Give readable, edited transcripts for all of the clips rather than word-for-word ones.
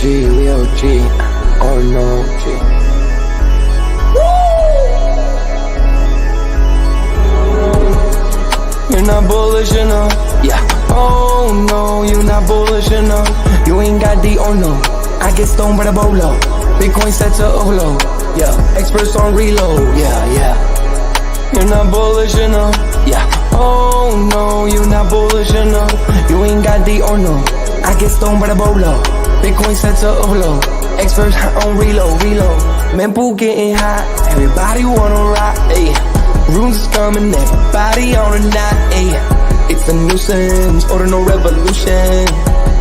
we OG, oh no, G. You're not bullish enough, yeah. Oh no, you're not bullish enough. You ain't got the oh no. I get stoned by the bolo. Bitcoin set to overload, yeah. Experts on reload, yeah. You're not bullish enough, yeah. Oh no, you're not bullish enough. You ain't got the oh no. I get stoned by the bolo. Bitcoin set to overload. Experts on reload. Mempool getting hot. Everybody wanna rock, ayy. Runes is coming, everybody on a knot, ayy. It's a nuisance, Ordinal Revolution,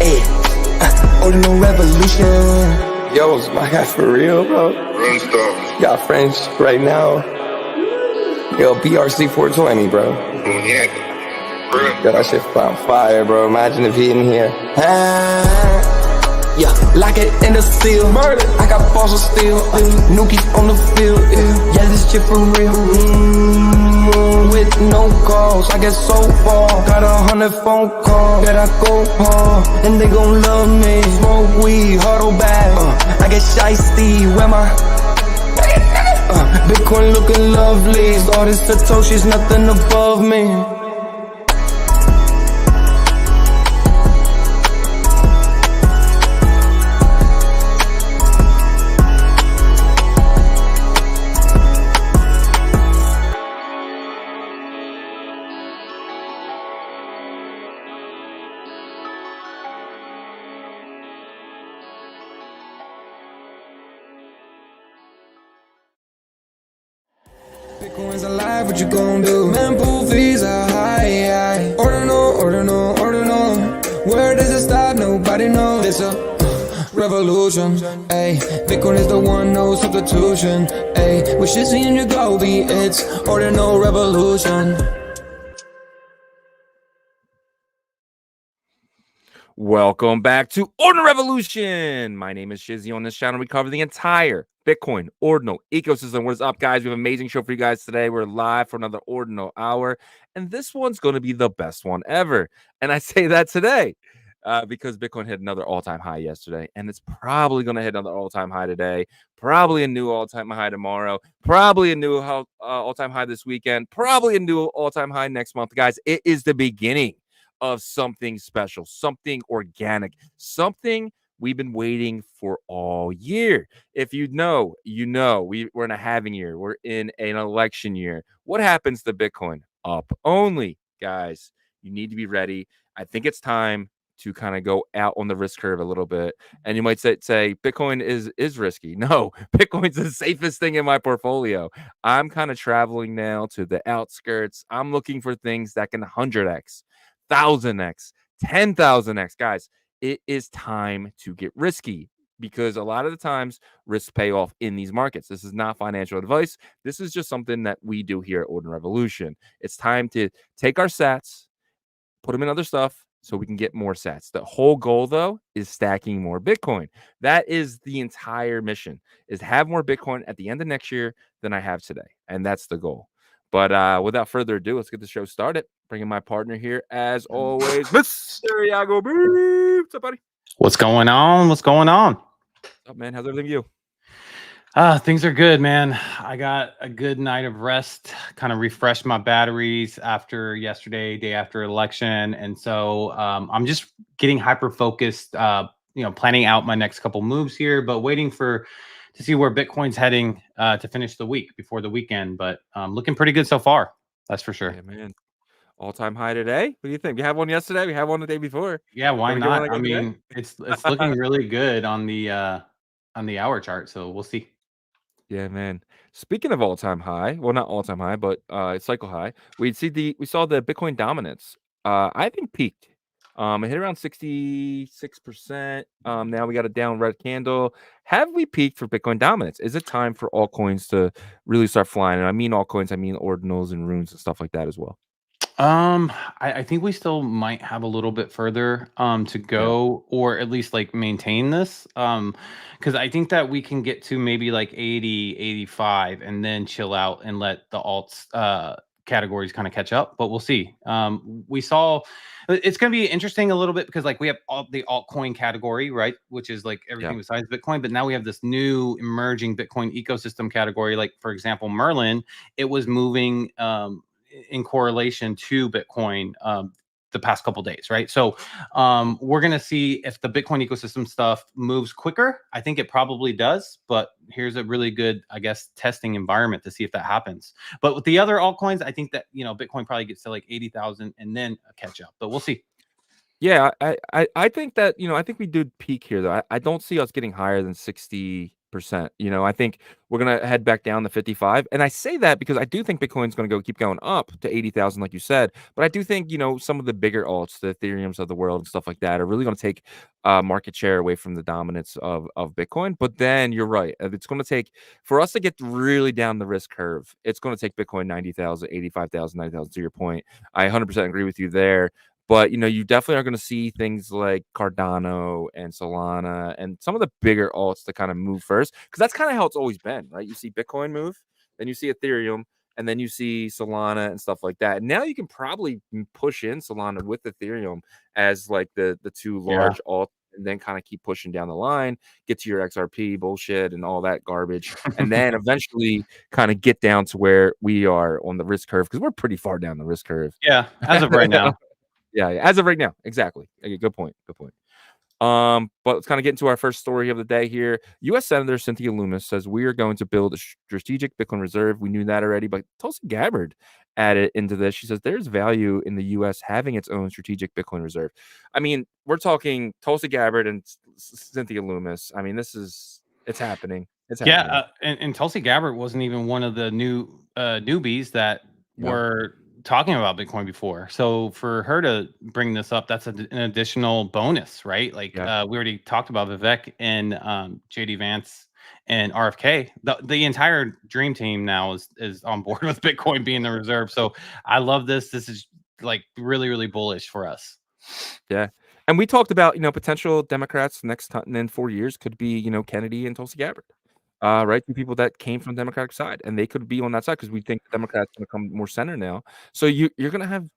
ayy. Ordinal Revolution. Yo, is my guy for real, bro? Run stuff. Got French right now. Yo, BRC 420, bro. Yeah. Yo, that shit on fire, bro. Imagine if he in here. Yeah, lock it in the seal. Murder. I got balls of steel. Nookies on the field. Yeah, this shit for real. With no calls, I get so far. Got 100 phone calls that I go hard, and they gon' love me. Smoke weed, huddle back. I get shiesty. Where my Bitcoin looking lovely. All this Satoshi's nothing above me. Bitcoin's alive, what you gon' do? Mempool fees are high. Ordinal. Where does it stop? Nobody knows. It's a revolution, ayy. Bitcoin is the one, no substitution, ayy. With Shizzy and Yagobi, it's Ordinal Revolution. Welcome back to Ordinal Revolution. My name is Shizzy. On this channel, we cover the entire Bitcoin Ordinal ecosystem. What is up, guys? We have an amazing show for you guys today. We're live for another Ordinal hour, and this one's going to be the best one ever. And I say that today because Bitcoin hit another all-time high yesterday, and it's probably going to hit another all-time high today, probably a new all-time high tomorrow, probably a new all-time high this weekend, probably a new all-time high next month. Guys, it is the beginning of something special, something organic, something we've been waiting for all year. If you know, we're in a halving year. We're in an election year. What happens to Bitcoin? Up only, guys. You need to be ready. I think it's time to kind of go out on the risk curve a little bit. And you might say Bitcoin is risky. No, Bitcoin's the safest thing in my portfolio. I'm kind of traveling now to the outskirts. I'm looking for things that can 100x. 1,000x, 10,000x. Guys, it is time to get risky because a lot of the times risks pay off in these markets. This is not financial advice. This is just something that we do here at Ordinal Revolution. It's time to take our sats, put them in other stuff so we can get more sats. The whole goal, though, is stacking more Bitcoin. That is the entire mission, is have more Bitcoin at the end of next year than I have today. And that's the goal. But without further ado, let's get the show started. Bringing my partner here, as always, Mr. Yagobi. What's up, buddy? What's going on? What's up, man? How's everything with you? Things are good, man. I got a good night of rest, kind of refreshed my batteries after yesterday, day after election. And so I'm just getting hyper-focused, planning out my next couple moves here, but waiting to see where Bitcoin's heading to finish the week before the weekend. But looking pretty good so far. That's for sure. Yeah, man. All-time high today. What do you think? We had one yesterday. We had one the day before. Yeah, why not? I mean, it's looking really good on the hour chart. So we'll see. Yeah, man. Speaking of all-time high, well, not all-time high, but cycle high. We saw the Bitcoin dominance. I think peaked. It hit around 66%. Now we got a down red candle. Have we peaked for Bitcoin dominance? Is it time for altcoins to really start flying? And I mean altcoins, I mean ordinals and runes and stuff like that as well. I think we still might have a little bit further to go, or at least like maintain this. Because I think that we can get to maybe like 80, 85 and then chill out and let the alts categories kind of catch up, but we'll see. We saw it's going to be interesting a little bit because like we have all the altcoin category, right, which is like everything besides Bitcoin, but now we have this new emerging Bitcoin ecosystem category. Like for example, Merlin, it was moving in correlation to Bitcoin the past couple days, right? So we're going to see if the Bitcoin ecosystem stuff moves quicker. I think it probably does, but here's a really good, I guess, testing environment to see if that happens. But with the other altcoins, I think that, Bitcoin probably gets to like 80,000 and then a catch up, but we'll see. Yeah, I think that, I think we did peak here though. I don't see us getting higher than 60%. I think we're gonna head back down to 55. And I say that because I do think Bitcoin's gonna keep going up to 80,000, like you said. But I do think, some of the bigger alts, the Ethereums of the world and stuff like that, are really gonna take market share away from the dominance of Bitcoin. But then you're right. It's gonna take for us to get really down the risk curve, it's gonna take Bitcoin 90,000, 85,000, 90,000 to your point. I 100% agree with you there. But, you definitely are going to see things like Cardano and Solana and some of the bigger alts to kind of move first, because that's kind of how it's always been, right? You see Bitcoin move, then you see Ethereum, and then you see Solana and stuff like that. And now you can probably push in Solana with Ethereum as like the two large alts, and then kind of keep pushing down the line, get to your XRP bullshit and all that garbage, and then eventually kind of get down to where we are on the risk curve, because we're pretty far down the risk curve. Yeah, as of right now. Yeah, as of right now, exactly. Okay, good point. Good point. But let's kind of get into our first story of the day here. U.S. Senator Cynthia Lummis says we are going to build a strategic Bitcoin reserve. We knew that already, but Tulsi Gabbard added into this. She says there's value in the U.S. having its own strategic Bitcoin reserve. I mean, we're talking Tulsi Gabbard and Cynthia Lummis. I mean, it's happening. It's happening. And Tulsi Gabbard wasn't even one of the newbies that were talking about Bitcoin before. So for her to bring this up, that's an additional bonus, right? Like we already talked about Vivek and JD Vance and RFK. The entire dream team now is on board with Bitcoin being the reserve. So I love this. This is like really, really bullish for us. Yeah. And we talked about, potential Democrats next time in 4 years could be, Kennedy and Tulsi Gabbard. Right? Two people that came from the Democratic side, and they could be on that side because we think the Democrats are going to come more center now. So you're going to have,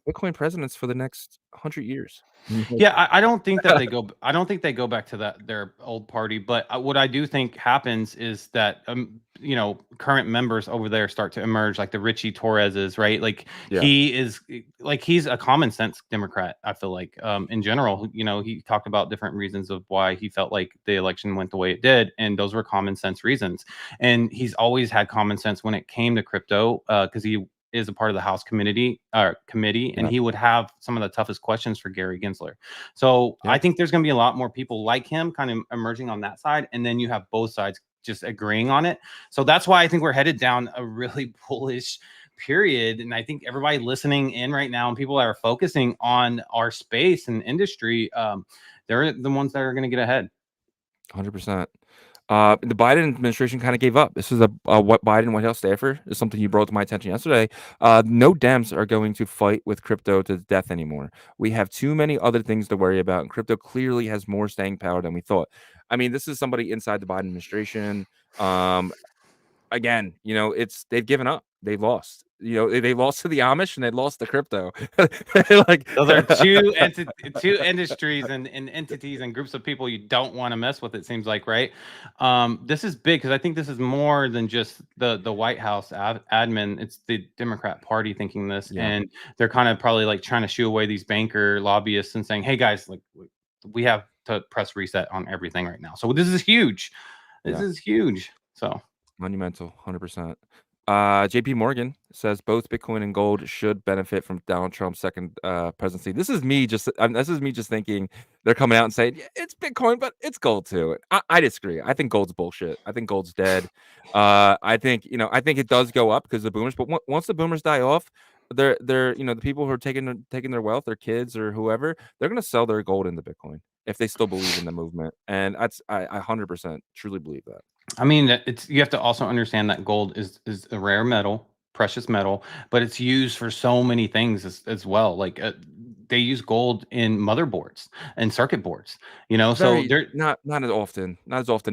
Bitcoin presidents for the next 100 years. Yeah, I don't think that they go. I don't think they go back to their old party. But what I do think happens is that current members over there start to emerge, like the Richie Torreses, right? Like he's a common sense Democrat. I feel like in general, he talked about different reasons of why he felt like the election went the way it did, and those were common sense reasons. And he's always had common sense when it came to crypto, because he is a part of the House committee, and he would have some of the toughest questions for Gary Gensler. So I think there's going to be a lot more people like him kind of emerging on that side, and then you have both sides just agreeing on it. So that's why I think we're headed down a really bullish period. And I think everybody listening in right now and people that are focusing on our space and industry, they're the ones that are going to get ahead. 100%. The Biden administration kind of gave up. This is a what Biden White House staffer. Is something you brought to my attention yesterday. No Dems are going to fight with crypto to death anymore. We have too many other things to worry about, and crypto clearly has more staying power than we thought. I mean, this is somebody inside the Biden administration. Again, they've given up. They've lost. They lost to the Amish and they lost to crypto. Like those are two industries and entities and groups of people you don't want to mess with. It seems like, right? This is big because I think this is more than just the White House admin. It's the Democrat Party thinking this, and they're kind of probably like trying to shoo away these banker lobbyists and saying, "Hey guys, like we have to press reset on everything right now." So this is huge. This is huge. So monumental, 100%. JP Morgan says both Bitcoin and gold should benefit from Donald Trump's second presidency. This is me just thinking they're coming out and saying it's Bitcoin, but it's gold too. I disagree. I think gold's bullshit. I think gold's dead. I think it does go up because the boomers, but once the boomers die off, they're the people who are taking their wealth, their kids or whoever, they're gonna sell their gold into Bitcoin if they still believe in the movement. And I 100% truly believe that. I mean, you have to also understand that gold is a rare metal, precious metal, but it's used for so many things as well. Like they use gold in motherboards and circuit boards. So Very they're not not as often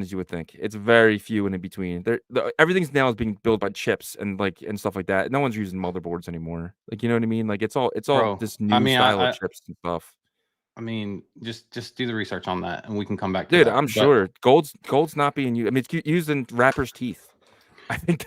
as you would think. It's very few and in between. Everything's now is being built by chips and stuff like that. No one's using motherboards anymore. Like, you know what I mean? Like, it's all bro. this I new mean, style of chips and stuff. just do the research on that, and we can come back to Dude, that. I'm But sure gold's not being used. I mean, it's used in rappers' teeth. I think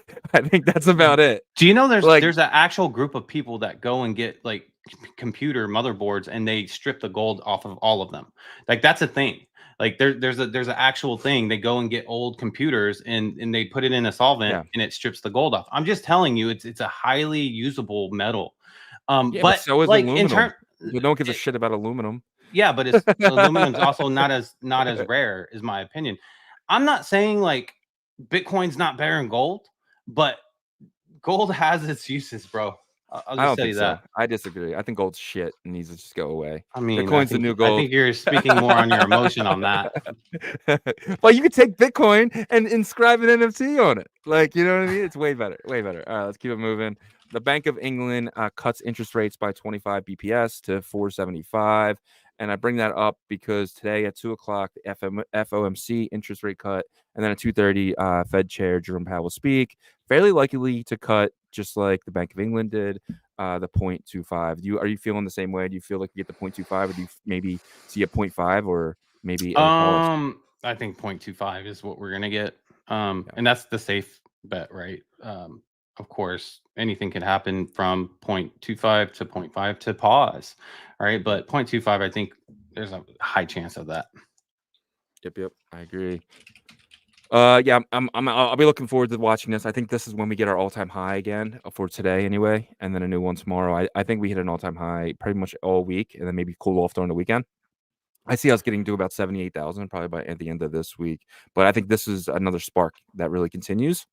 that's about it. do you know there's Like, an actual group of people that go and get like computer motherboards and they strip the gold off of all of them? Like, that's a thing. Like, there's an actual thing. They go and get old computers and they put it in a solvent yeah. and it strips the gold off. I'm just telling you, it's a highly usable metal. Yeah, but But so is like in aluminum. turn, But no one gives a shit about aluminum. yeah, but it's aluminum's also not as rare, is my opinion. I'm not saying like Bitcoin's not better than gold, but gold has its uses, bro. I'll I just don't tell think you so. that. I disagree. I think gold's shit and needs to just go away. I mean, Bitcoin's the new I gold. think you're speaking more on your emotion on that. Well, you could take Bitcoin and inscribe an NFT on it. Like, you know what I mean? It's way better. Way better. All right, let's keep it moving. The Bank of England cuts interest rates by 25 BPS to 475. And I bring that up because today at 2 o'clock, the FOMC interest rate cut. And then at 2:30, Fed Chair Jerome Powell will speak. Fairly likely to cut, just like the Bank of England did, the 0.25. Are you feeling the same way? Do you feel like you get the 0.25, or do you maybe see a 0.5 or maybe a pause? I think 0.25 is what we're gonna get. Yeah. And that's the safe bet, right? Of course, anything can happen from 0.25 to 0.5 to pause, right? But 0.25, I think there's a high chance of that. Yep. I agree. Yeah, I'll be looking forward to watching this. I think this is when we get our all-time high again for today anyway, and then a new one tomorrow. I think we hit an all-time high pretty much all week, and then maybe cool off during the weekend. I see us getting to about 78,000 probably by at the end of this week. But I think this is another spark that really continues,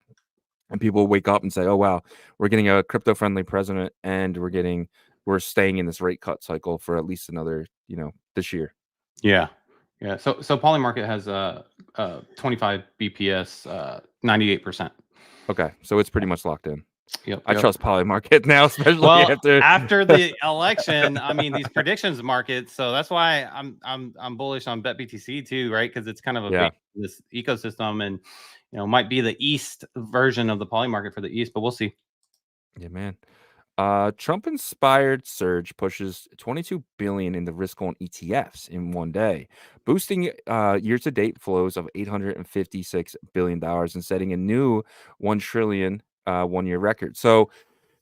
and people wake up and say, "Oh wow, we're getting a crypto-friendly president, and we're staying in this rate cut cycle for at least another, this year." Yeah. So Polymarket has 25 BPS, 98%. Okay, so it's pretty much locked in. Yep. I trust Polymarket now, especially Well, after after the election. I mean, these predictions markets. So that's why I'm bullish on BetBTC too, right? Because it's kind of a Yeah. big this ecosystem, and might be the East version of the Polymarket for the East, but we'll see. Yeah, man. Trump-inspired surge pushes 22 billion in the risk-on ETFs in one day, boosting year-to-date flows of $856 billion and setting a new 1 trillion one-year record. So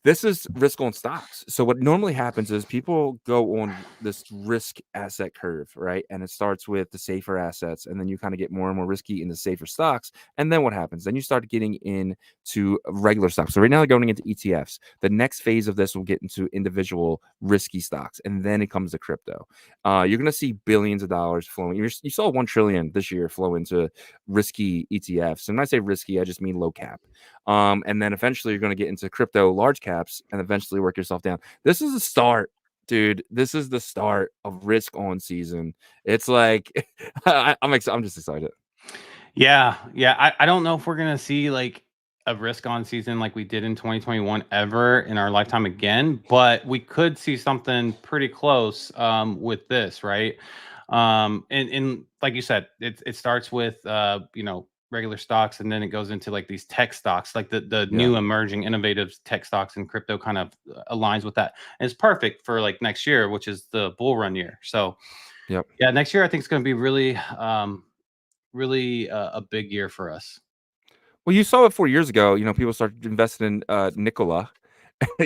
this is risk on stocks. So what normally happens is people go on this risk asset curve, right? And it starts with the safer assets, and then you kind of get more and more risky in the safer stocks. And then what happens? Then you start getting into regular stocks. So right now they're going into ETFs. The next phase of this will get into individual risky stocks, and then it comes to crypto. You're going to see billions of dollars flowing. You saw 1 trillion this year flow into risky ETFs. And when I say risky, I just mean low cap. And then eventually you're going to get into crypto large caps and eventually work yourself down. This is the start, dude. This is the start of risk on season. It's like I'm just excited. Yeah. I don't know if we're gonna see like a risk on season like we did in 2021 ever in our lifetime again, but we could see something pretty close with this, right? And like you said, it starts with regular stocks, and then it goes into like these tech stocks, like the new emerging innovative tech stocks, and crypto kind of aligns with that. And it's perfect for like next year, which is the bull run year. So Yep. yeah, next year I think it's going to be really a big year for us. Well, you saw it 4 years ago. People started investing in Nikola,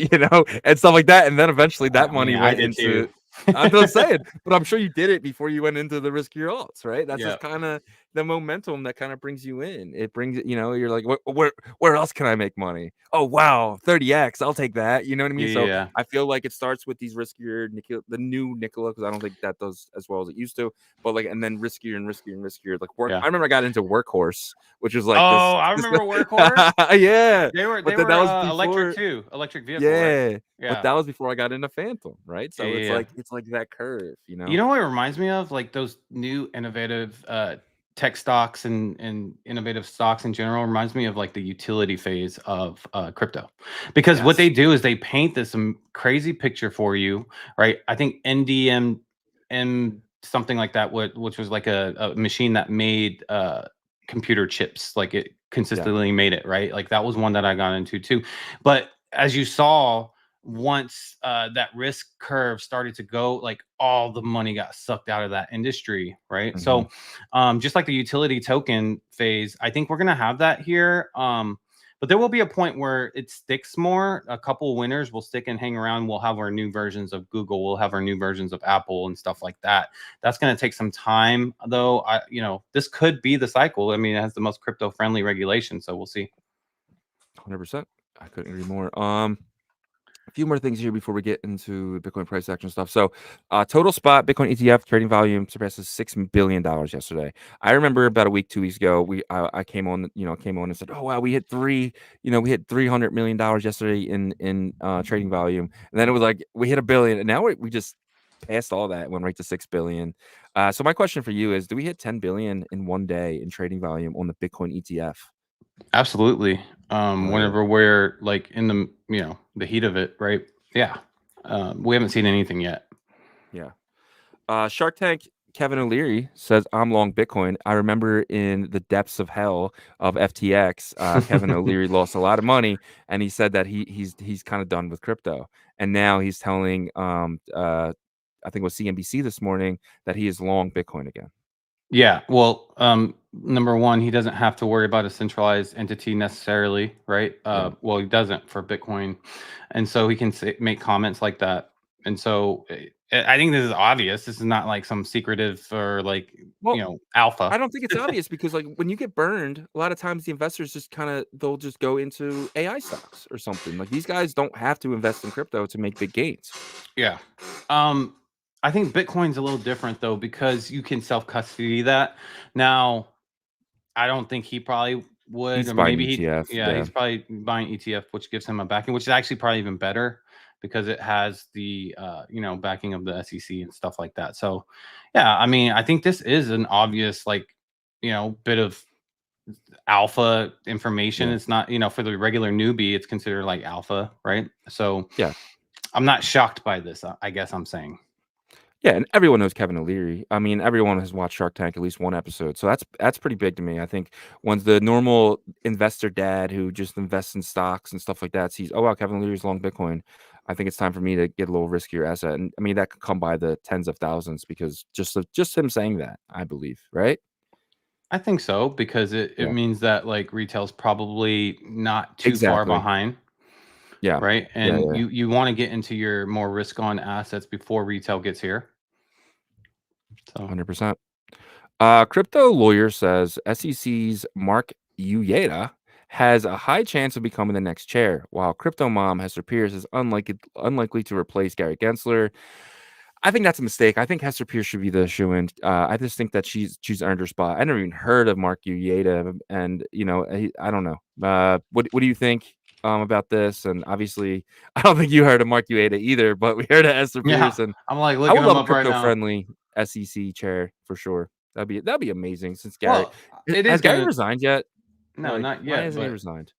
and stuff like that. And then eventually that money I went did into. too. I'm not saying, but I'm sure you did it before you went into the riskier alts, right? That's Yeah. just kind of the momentum that kind of brings you in. It brings it, you're like, where else can I make money? Oh, wow, 30x, I'll take that. You know what I mean? So Yeah. I feel like it starts with these riskier the new Nikola, because I don't think that does as well as it used to. But like, and then riskier and riskier and riskier. Like Yeah. I remember I got into Workhorse, which was like this. I remember Workhorse. Yeah, They were that was before, electric too, electric vehicle. yeah. Right? Yeah, but that was before I got into Phantom, right? So it's like that curve, You know what it reminds me of? Like those new innovative tech stocks and innovative stocks in general reminds me of like the utility phase of crypto, because what they do is they paint this crazy picture for you, right? I think NDM something like that, which was like a machine that made computer chips, like it consistently made it, right? Like that was one that I got into too. But as you saw, once that risk curve started to go, like all the money got sucked out of that industry, right? So just like the utility token phase, I think we're gonna have that here. But there will be a point where it sticks more. A couple winners will stick and hang around. We'll have our new versions of Google. We'll have our new versions of Apple and stuff like that. That's going to take some time, though. This could be the cycle. I mean, it has the most crypto-friendly regulation, so we'll see. 100%. I couldn't agree more. A few more things here before we get into Bitcoin price action stuff. So, total spot Bitcoin ETF trading volume surpasses $6 billion yesterday. I remember about a week, 2 weeks ago, I came on and said, "Oh wow, we hit we hit $300 million yesterday in trading volume." And then it was like we hit $1 billion, and now we just passed all that, went right to $6 billion. So my question for you is, do we hit 10 billion in one day in trading volume on the Bitcoin ETF? Absolutely. Whenever we're like in the heat of it, right? Yeah. We haven't seen anything yet. Yeah. Shark Tank Kevin O'Leary says, "I'm long Bitcoin. I remember in the depths of hell of FTX, Kevin O'Leary lost a lot of money, and he said that he's kind of done with crypto. And now he's telling I think it was CNBC this morning that he is long Bitcoin again." Yeah. Well, number one, he doesn't have to worry about a centralized entity necessarily, right? Well, he doesn't for Bitcoin, and so he can make comments like that. And so I think this is obvious. This is not like some secretive or like alpha. I don't think it's obvious because like when you get burned, a lot of times the investors just they'll just go into AI stocks or something. Like these guys don't have to invest in crypto to make big gains. Yeah. I think Bitcoin's a little different though, because you can self-custody that. Now, I don't think he probably would, He's or buying maybe ETF, he's probably buying ETF, which gives him a backing, which is actually probably even better because it has the backing of the SEC and stuff like that. So yeah, I mean, I think this is an obvious like bit of alpha information. It's not, for the regular newbie, it's considered like alpha, right? So yeah, I'm not shocked by this, I guess I'm saying. Yeah, and everyone knows Kevin O'Leary. I mean, everyone has watched Shark Tank at least one episode, so that's pretty big to me. I think once the normal investor dad who just invests in stocks and stuff like that sees, "Oh wow, Kevin O'Leary's long Bitcoin," I think it's time for me to get a little riskier asset. And I mean, that could come by the tens of thousands because just him saying that, I believe, right? I think so, because it means that like retail's probably not too far Exactly. behind. Yeah. Right. And you want to get into your more risk on assets before retail gets here. So 100%. Crypto lawyer says SEC's Mark Uyeda has a high chance of becoming the next chair, while crypto mom Hester Pierce is unlikely to replace Gary Gensler. I think that's a mistake. I think Hester Pierce should be the shoo-in. I just think that she's earned her spot. I never even heard of Mark Uyeda, and I don't know. What do you think about this? And obviously, I don't think you heard of Mark Uyeda either, but we heard of Hester Pierce, and I'm like I looking would love him a up right now. crypto-friendly SEC chair for sure. That'd be amazing. Since Gary, has Gary resigned yet? No, not yet. Why hasn't he resigned?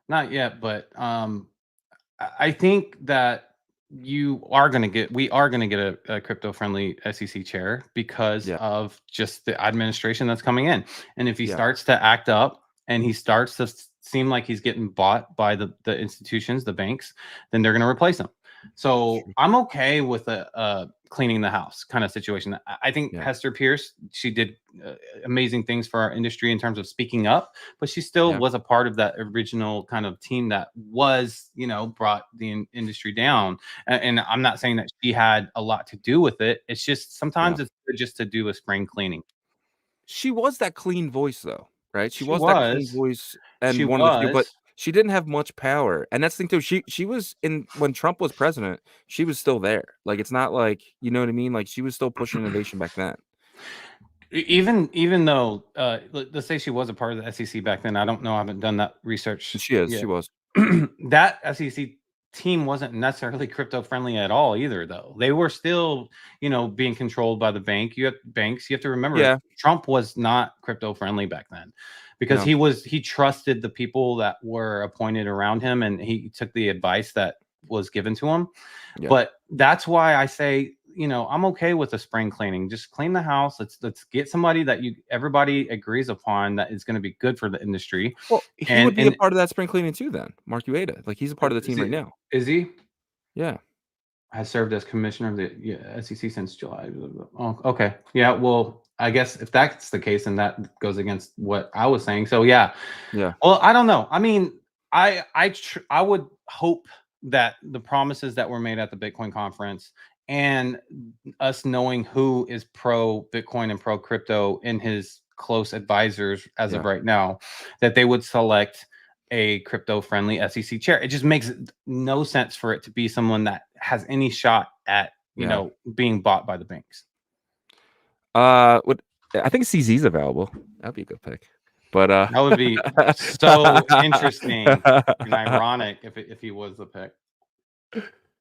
Not yet, but I think that we are going to get a crypto-friendly SEC chair because of just the administration that's coming in. And if he starts to act up and he starts to seem like he's getting bought by the institutions, the banks, then they're going to replace him. So I'm okay with a cleaning the house kind of situation. I think Hester Pierce, she did amazing things for our industry in terms of speaking up, but she still was a part of that original kind of team that was, brought the industry down. And I'm not saying that she had a lot to do with it. It's just sometimes it's good just to do a spring cleaning. She was that clean voice, though, right? She was that clean voice and one of the few, but she didn't have much power. And that's the thing too. She was when Trump was president, she was still there. Like it's not like, you know what I mean? Like she was still pushing innovation back then. Even though let's say she was a part of the SEC back then. I don't know. I haven't done that research. She is. She was. That SEC team wasn't necessarily crypto friendly at all either, though. They were still, being controlled by the bank. You have to remember, Yeah. Trump was not crypto friendly back then, because No. he trusted the people that were appointed around him, and he took the advice that was given to him. Yeah. But that's why I say, I'm okay with the spring cleaning. Just clean the house. Let's get somebody that everybody agrees upon that is going to be good for the industry. Well, he would be a part of that spring cleaning too then, Mark Ueda. Like, he's a part of the team right now. Is he? Yeah. Has served as commissioner of the SEC since July. Oh, okay. Yeah, well, I guess if that's the case, then that goes against what I was saying. So yeah. Well, I don't know. I mean, I would hope that the promises that were made at the Bitcoin conference, and us knowing who is pro Bitcoin and pro crypto in his close advisors as of right now, that they would select a crypto friendly SEC chair. It just makes no sense for it to be someone that has any shot at being bought by the banks. I think CZ's available. That'd be a good pick. But that would be so interesting and ironic if he was the pick.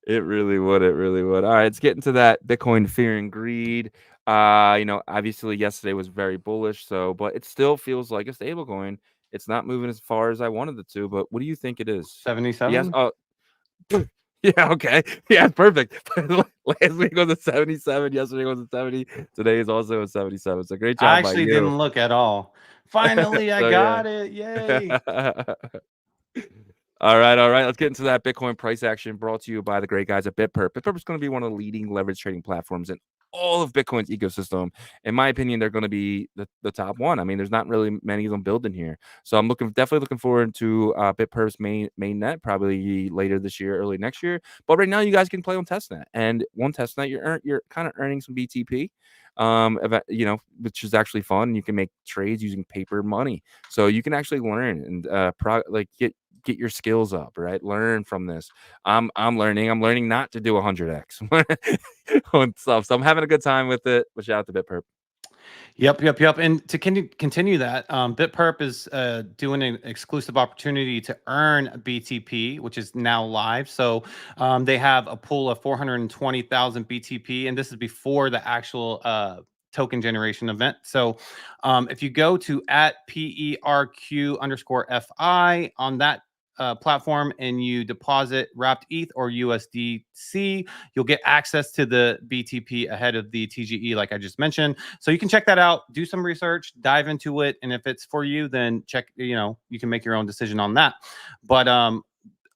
It really would. It really would. All right, let's get into that Bitcoin fear and greed. Obviously yesterday was very bullish, but it still feels like a stable coin. It's not moving as far as I wanted it to, but what do you think it is? 77? Yes. Oh, yeah. Okay. Yeah, perfect. Last week was a 77. Yesterday was a 70. Today is also a 77. So great job. I actually didn't look at all. Finally, I got it. Yay. All right. Let's get into that Bitcoin price action brought to you by the great guys at Bitperp. Bitperp is going to be one of the leading leverage trading platforms in all of Bitcoin's ecosystem. In my opinion, they're going to be the top one. I mean, there's not really many of them building here. So I'm definitely looking forward to Bitperp's main net, probably later this year, early next year. But right now, you guys can play on testnet. And one testnet, you're kind of earning some BTP. Which is actually fun. You can make trades using paper money. So you can actually learn and get your skills up, right? Learn from this. I'm learning not to do 100x on stuff. So I'm having a good time with it. But shout out to Bitperp. Yep. And to continue that, Bitperp is doing an exclusive opportunity to earn BTP, which is now live. So they have a pool of 420,000 BTP, and this is before the actual token generation event. So if you go to @PERQ_FI on that platform and you deposit wrapped ETH or USDC, you'll get access to the BTP ahead of the TGE, like I just mentioned. So you can check that out, do some research, dive into it, and if it's for you, then check. You can make your own decision on that. But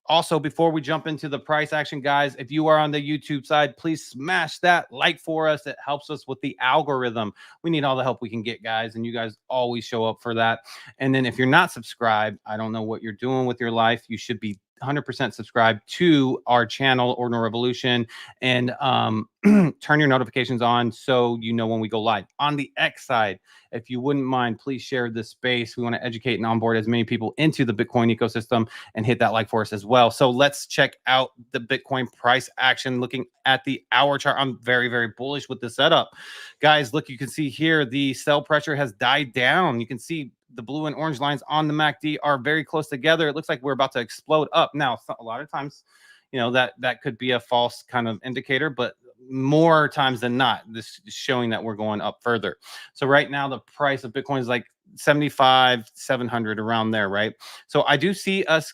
also, before we jump into the price action, guys, if you are on the YouTube side, please smash that like for us. It helps us with the algorithm. We need all the help we can get, guys, and you guys always show up for that. And then if you're not subscribed, I don't know what you're doing with your life. You should be 100% subscribed to our channel, Ordinal Revolution, and turn your notifications on so you know when we go live. On the X side, if you wouldn't mind, please share this space. We want to educate and onboard as many people into the Bitcoin ecosystem, and hit that like for us as well. So let's check out the Bitcoin price action. Looking at the hour chart, I'm very, very bullish with the setup. Guys, look, you can see here the sell pressure has died down. You can see the blue and orange lines on the MACD are very close together. It looks like we're about to explode up. Now, a lot of times, that could be a false kind of indicator, but more times than not, this is showing that we're going up further. So right now, the price of Bitcoin is like 75,700 around there, right? So I do see us,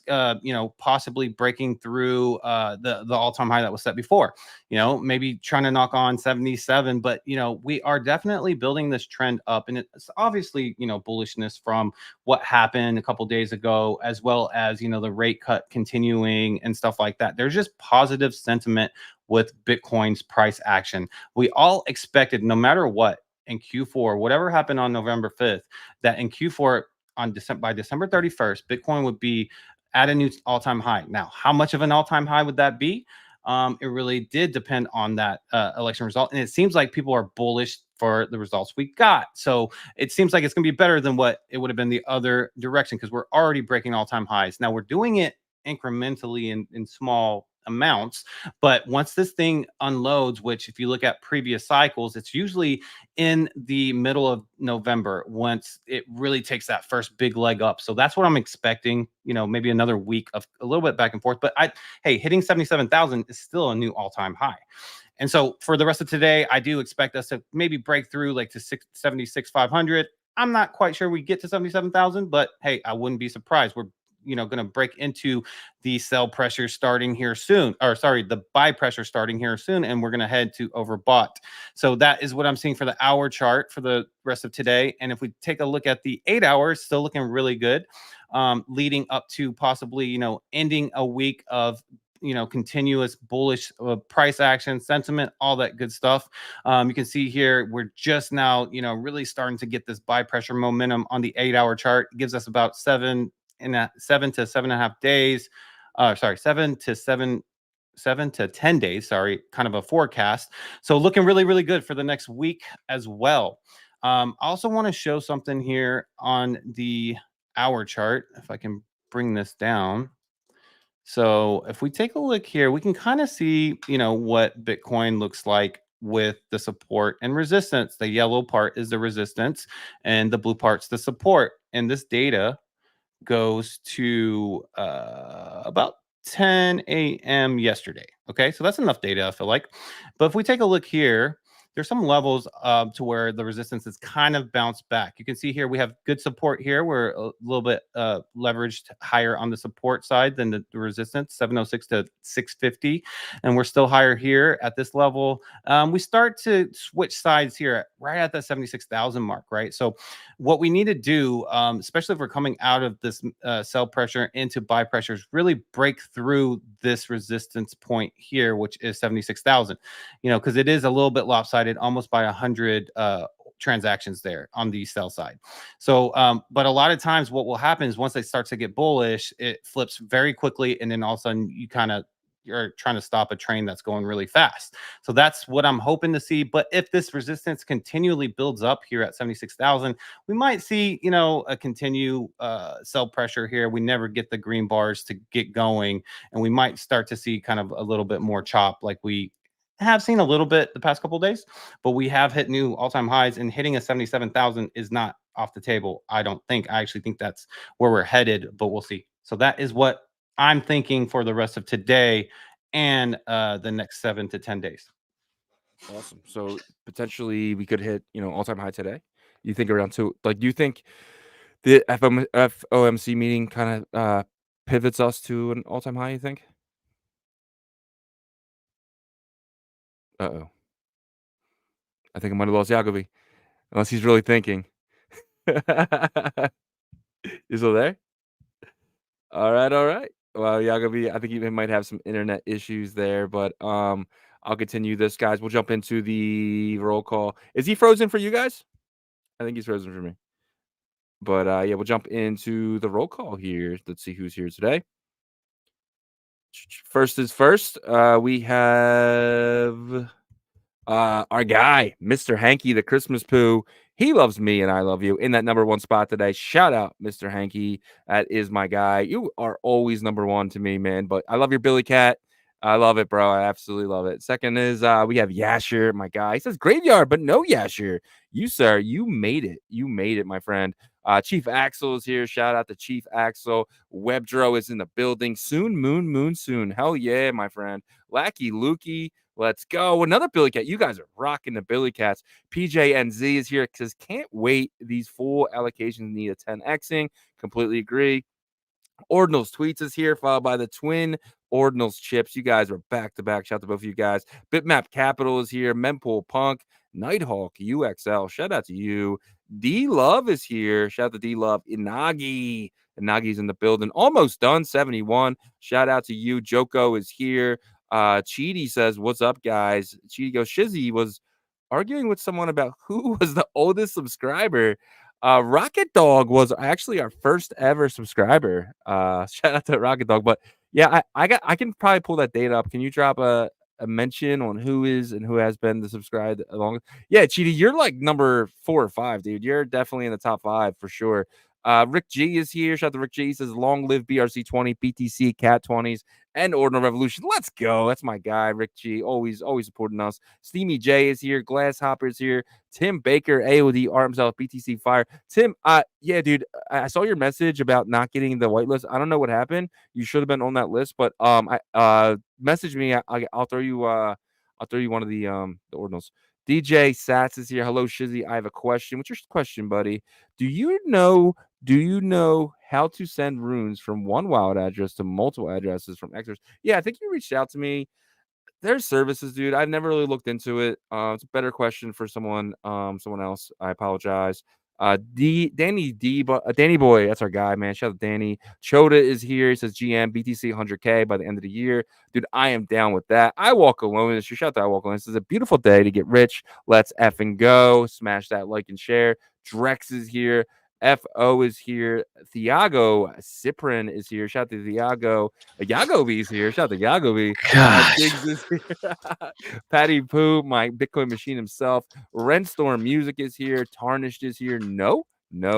possibly breaking through the all-time high that was set before. Maybe trying to knock on 77, but we are definitely building this trend up, and it's obviously bullishness from what happened a couple days ago, as well as the rate cut continuing and stuff like that. There's just positive sentiment with Bitcoin's price action. We all expected, no matter what, in Q4, whatever happened on November 5th, that in Q4 by December 31st, Bitcoin would be at a new all-time high. Now, how much of an all-time high would that be? It really did depend on that election result. And it seems like people are bullish for the results we got. So it seems like it's going to be better than what it would have been the other direction, because we're already breaking all-time highs. Now we're doing it incrementally in small amounts. But once this thing unloads, which if you look at previous cycles, it's usually in the middle of November once it really takes that first big leg up. So that's what I'm expecting, maybe another week of a little bit back and forth. But hey, hitting 77,000 is still a new all-time high. And so for the rest of today, I do expect us to maybe break through like to 76,500. I'm not quite sure we get to 77,000, but hey, I wouldn't be surprised. We're going to break into the sell pressure starting here soon, or sorry, the buy pressure starting here soon, and we're going to head to overbought. So that is what I'm seeing for the hour chart for the rest of today. And if we take a look at the 8 hours, still looking really good, leading up to possibly ending a week of continuous bullish price action, sentiment, all that good stuff. You can see here, we're just now, really starting to get this buy pressure momentum on the 8 hour chart. It gives us about 7 to 7.5 days. 7 to 10 days, kind of a forecast. So looking really, really good for the next week as well. I also want to show something here on the hour chart, if I can bring this down. So if we take a look here, we can kind of see, what Bitcoin looks like with the support and resistance. The yellow part is the resistance and the blue part's the support. And this data goes to about 10 a.m. yesterday. Okay, so that's enough data, I feel like. But if we take a look here, there's some levels to where the resistance is kind of bounced back. You can see here we have good support here. We're a little bit leveraged higher on the support side than the resistance, 706 to 650. And we're still higher here at this level. We start to switch sides here right at that 76,000 mark, right? So what we need to do, especially if we're coming out of this sell pressure into buy pressure, is really break through this resistance point here, which is 76,000, because it is a little bit lopsided, almost by 100 transactions there on the sell side. So, but a lot of times what will happen is once it starts to get bullish, it flips very quickly. And then all of a sudden you're trying to stop a train that's going really fast. So that's what I'm hoping to see. But if this resistance continually builds up here at 76,000, we might see, a continue sell pressure here. We never get the green bars to get going, and we might start to see kind of a little bit more chop like we have seen a little bit the past couple of days, but we have hit new all-time highs, and hitting a 77,000 is not off the table. I don't think. I actually think that's where we're headed, but we'll see. So that is what I'm thinking for the rest of today and the next 7 to 10 days. Awesome. So potentially we could hit, all-time high today. You think around two? Like, do you think the FOMC meeting kind of pivots us to an all-time high? You think? Uh-oh. I think I might have lost Yagobi, unless he's really thinking. You still there? All right. Well, Yagobi, I think he might have some internet issues there, but I'll continue this, guys. We'll jump into the roll call. Is he frozen for you guys? I think he's frozen for me. But yeah, we'll jump into the roll call here. Let's see who's here today. First is first. We have our guy, Mr. Hanky, the Christmas poo. He loves me and I love you in that number one spot today. Shout out, Mr. Hanky. That is my guy. You are always number one to me, man. But I love your Billy Cat. I love it, bro. I absolutely love it. Second is we have Yasher, my guy. He says graveyard, but no Yasher. You, sir, you made it. You made it, my friend. Chief Axel is here. Shout out to Chief Axel. Webdro is in the building. Soon, moon soon. Hell yeah, my friend. Lackey Lukey. Let's go. Another Billy Cat. You guys are rocking the Billy Cats. PJNZ is here. Says, can't wait. These full allocations need a 10xing. Completely agree. Ordinals Tweets is here, followed by the twin Ordinals Chips. You guys are back to back. Shout out to both of you guys. Bitmap Capital is here. Mempool Punk. Nighthawk UXL. Shout out to you. D Love is here. Shout out to D Love. Inagi. Inagi's in the building. Almost done. 71. Shout out to you. Joko is here. Cheedy says, what's up, guys? Cheedy goes, Shizzy was arguing with someone about who was the oldest subscriber. Rocket Dog was actually our first ever subscriber. Shout out to Rocket Dog. But yeah, I can probably pull that data up. Can you drop a mention on who is and who has been the subscribed along? Yeah, Cheedy, you're like number 4 or 5, dude. You're definitely in the top 5 for sure. Rick G is here. Shout out to Rick G. He says, long live BRC20, BTC, Cat 20s, and Ordinal Revolution. Let's go. That's my guy, Rick G. Always supporting us. Steamy J is here. Glasshopper is here. Tim Baker, AOD, Art himself, BTC Fire. Tim, yeah, dude, I saw your message about not getting the whitelist. I don't know what happened. You should have been on that list, but message me. I'll throw you one of the ordinals. DJ Sats is here. Hello, Shizzy. I have a question. What's your question, buddy? Do you know how to send runes from one wallet address to multiple addresses from Xers? Yeah, I think you reached out to me. There's services, dude. I've never really looked into it. It's a better question for someone else. I apologize. Danny Boy, that's our guy, man. Shout out to Danny. Chota is here. He says GM BTC 100K by the end of the year. Dude, I am down with that. I walk alone. Shout out to I walk alone. This is a beautiful day to get rich. Let's effing go. Smash that like and share. Drex is here. FO is here. Thiago Cyprin is here. Shout out to Thiago. Yagobi is here. Shout out to Yagobi. Diggs is here. Patty Poo, my Bitcoin machine himself. Renstorm Music is here. Tarnished is here. No,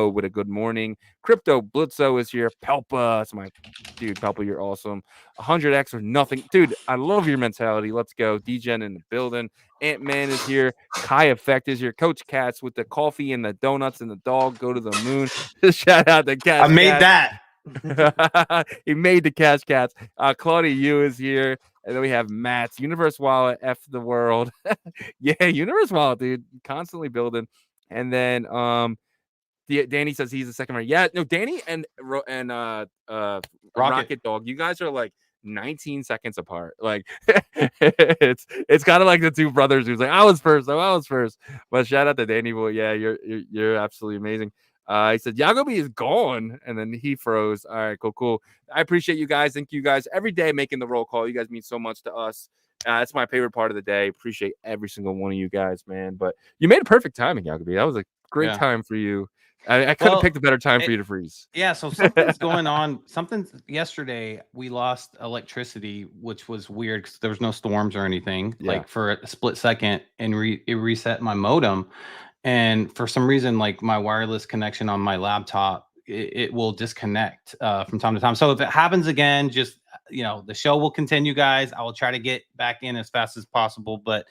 with a good morning. Crypto Blitzo is here. Pelpa, that's my dude. Pelpa, you're awesome. 100x or nothing. Dude, I love your mentality. Let's go. DGen in the building. Ant-Man is here. Kai Effect is here. Coach Katz with the coffee and the donuts and the dog go to the moon. Shout out to Katz. I made that. He made the Cats. Claudia Yu is here. And then we have Matt's Universe Wallet, F the world. Yeah, Universe Wallet, dude. Constantly building. And then Danny says he's the second round. Yeah, no, Danny and Rocket Dog, you guys are like 19 seconds apart. Like it's kind of like the two brothers who's like, I was first. But shout out to Danny Boy. Yeah, you're absolutely amazing. He said Yagobi is gone, and then he froze. All right, cool. I appreciate you guys. Thank you guys every day making the roll call. You guys mean so much to us. It's my favorite part of the day. Appreciate every single one of you guys, man. But you made a perfect timing, Yagobi. That was a great time for you. I could have picked a better time for you to freeze. Yeah, so something's going on. Yesterday, we lost electricity, which was weird because there was no storms or anything. Like for a split second, and it reset my modem. And for some reason, like my wireless connection on my laptop, it will disconnect from time to time. So if it happens again, just, the show will continue, guys. I will try to get back in as fast as possible. But,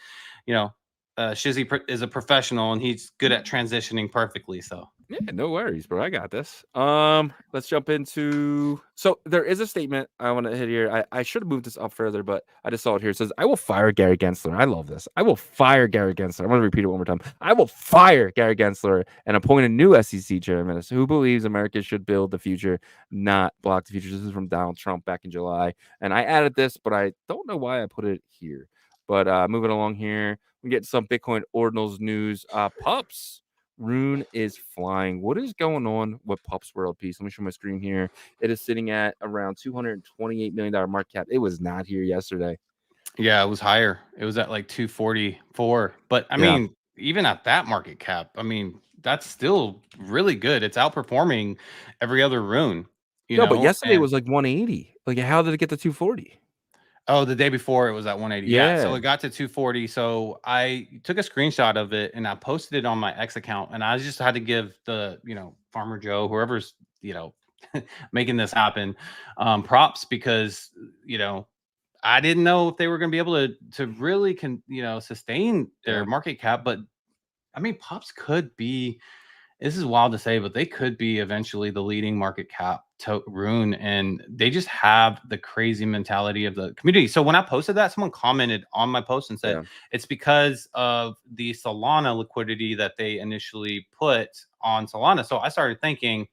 Shizzy is a professional and he's good at transitioning perfectly. So yeah, no worries, bro. I got this. Let's jump into. So there is a statement I want to hit here. I should have moved this up further, but I just saw it here. It says, "I will fire Gary Gensler." I love this. I will fire Gary Gensler. I'm going to repeat it one more time. I will fire Gary Gensler and appoint a new SEC chairman who believes America should build the future, not block the future. This is from Donald Trump back in July, and I added this, but I don't know why I put it here. But moving along here, we get some Bitcoin ordinals news. Pups. Rune is flying. What is going on with Pups World Peace? Let me show my screen here. It is sitting at around $228 million market cap. It was not here yesterday. Yeah, it was higher. It was at like 244. But I mean, even at that market cap, I mean, that's still really good. It's outperforming every other Rune. But yesterday it was like 180. Like, how did it get to 240? Oh, the day before it was at 180. Yeah. So it got to 240. So I took a screenshot of it and I posted it on my X account. And I just had to give the, Farmer Joe, whoever's, making this happen, props because, I didn't know if they were going to be able to really sustain their market cap. But I mean, Pups could be, this is wild to say, but they could be eventually the leading market cap Rune, and they just have the crazy mentality of the community. So when I posted that, someone commented on my post and said it's because of the Solana liquidity that they initially put on Solana. So I started thinking,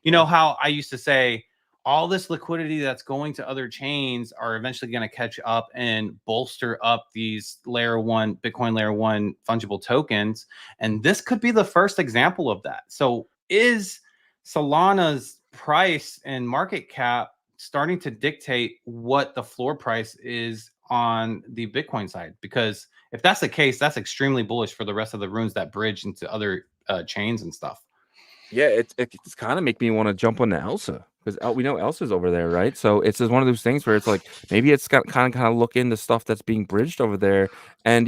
how I used to say all this liquidity that's going to other chains are eventually going to catch up and bolster up these Bitcoin layer 1 fungible tokens. And this could be the first example of that. So is Solana's price and market cap starting to dictate what the floor price is on the Bitcoin side? Because if that's the case, that's extremely bullish for the rest of the runes that bridge into other chains and stuff. Yeah, it's kind of make me want to jump on the Elsa, because we know Elsa's over there, right? So it's just one of those things where it's like maybe it's got kind of look into stuff that's being bridged over there. And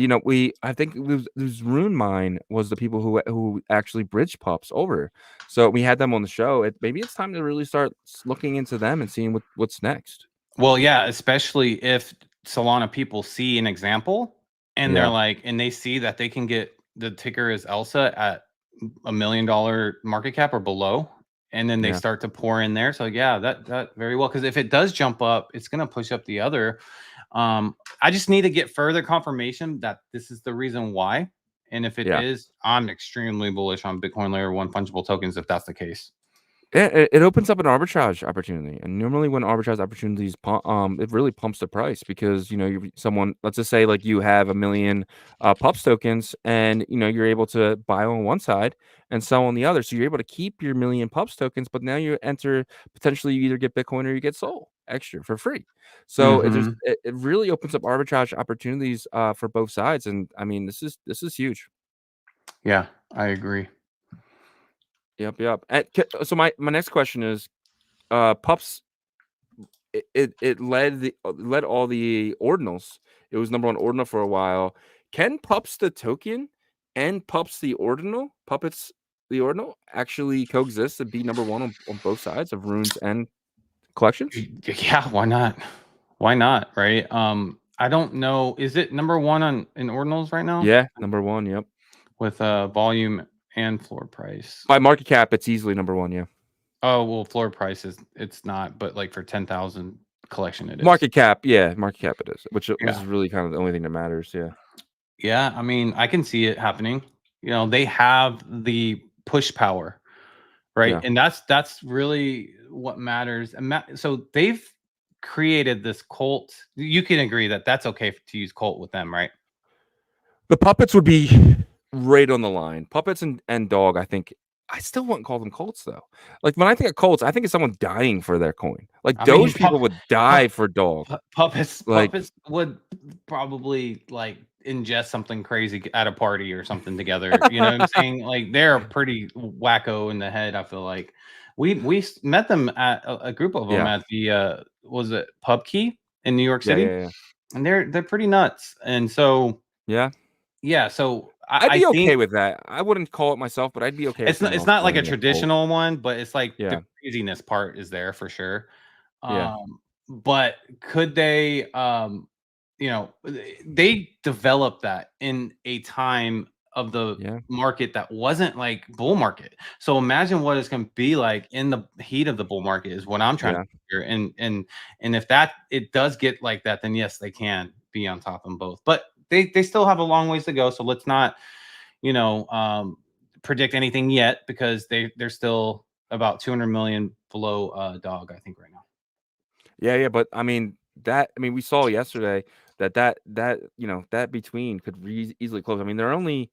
I think it was Rune Mine was the people who actually bridged pups over. So we had them on the show. Maybe it's time to really start looking into them and seeing what's next. Well, yeah, especially if Solana people see an example and they're Yeah. like, and they see that they can get the ticker is Elsa at $1 million market cap or below, and then they Yeah. start to pour in there. So yeah, that very well, because if it does jump up, it's going to push up the other. I just need to get further confirmation that this is the reason why. And if it is, I'm extremely bullish on Bitcoin Layer 1 fungible tokens if that's the case. It opens up an arbitrage opportunity, and normally when arbitrage opportunities it really pumps the price because let's just say like you have 1 million pups tokens, and you're able to buy on one side and sell on the other, so you're able to keep your 1 million pups tokens, but now you potentially you either get Bitcoin or you get Sol extra for free. So it really opens up arbitrage opportunities for both sides, and I mean this is huge. Yeah, I agree. Yep. So my next question is, pups. It led all the ordinals. It was number one ordinal for a while. Can pups the token and pups the ordinal puppets the ordinal actually coexist and be number one on both sides of runes and collections? Yeah, why not? Why not? Right. I don't know. Is it number one in ordinals right now? Yeah, number one. Yep. With volume and floor price. By market cap, it's easily number one. Yeah. Oh well, floor price it's not, but like for 10,000 collection it is. Market cap, yeah, market cap it is, which is really kind of the only thing that matters. Yeah. Yeah, I mean, I can see it happening. They have the push power, right? Yeah. And that's really what matters. And so they've created this cult. You can agree that that's okay to use cult with them, right? The puppets would be right on the line. Puppets and dog, I think. I still wouldn't call them cults though. Like when I think of cults, I think of someone dying for their coin. Like those people would die for dog. Puppets would probably like ingest something crazy at a party or something together. You know what I'm saying? Like they're pretty wacko in the head. I feel like we met them at a group of them at the was it Pub Key in New York City? Yeah. And they're pretty nuts. And so yeah. So I'd be okay with that. I wouldn't call it myself, but I'd be okay. It's not like a traditional one, but it's like the craziness part is there for sure. But could they, they developed that in a time of the market that wasn't like bull market. So imagine what it's going to be like in the heat of the bull market is what I'm trying to figure. And if it does get like that, then yes, they can be on top of them both. But they still have a long ways to go. So let's not, predict anything yet because they're still about 200 million below dog, I think, right now. Yeah. But I mean, we saw yesterday that between could easily close. I mean, they're only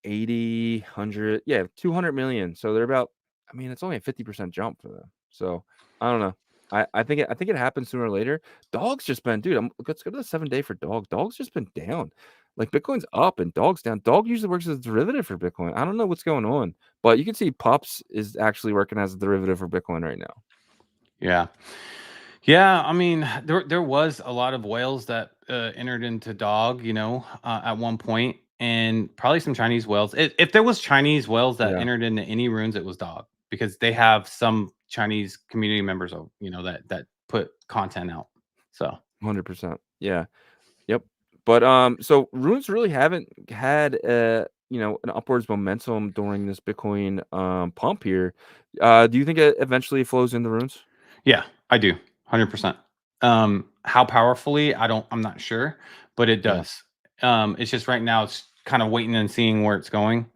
80, 100, 200 million. So they're about, it's only a 50% jump for them. So I don't know. I think it happens sooner or later. Dog's just been, dude. Let's go to the 7-day for dog. Dog's just been down. Like Bitcoin's up and dog's down. Dog usually works as a derivative for Bitcoin. I don't know what's going on, but you can see pups is actually working as a derivative for Bitcoin right now. Yeah. I mean, there was a lot of whales that entered into dog, at one point, and probably some Chinese whales. If there was Chinese whales that entered into any runes, it was dog because they have some Chinese community members, that put content out. So 100%. Yeah. Yep. But so runes really haven't had an upwards momentum during this Bitcoin pump here. Do you think it eventually flows into runes? Yeah, I do. 100%. How powerfully, I'm not sure, but it does. It's just right now it's kind of waiting and seeing where it's going.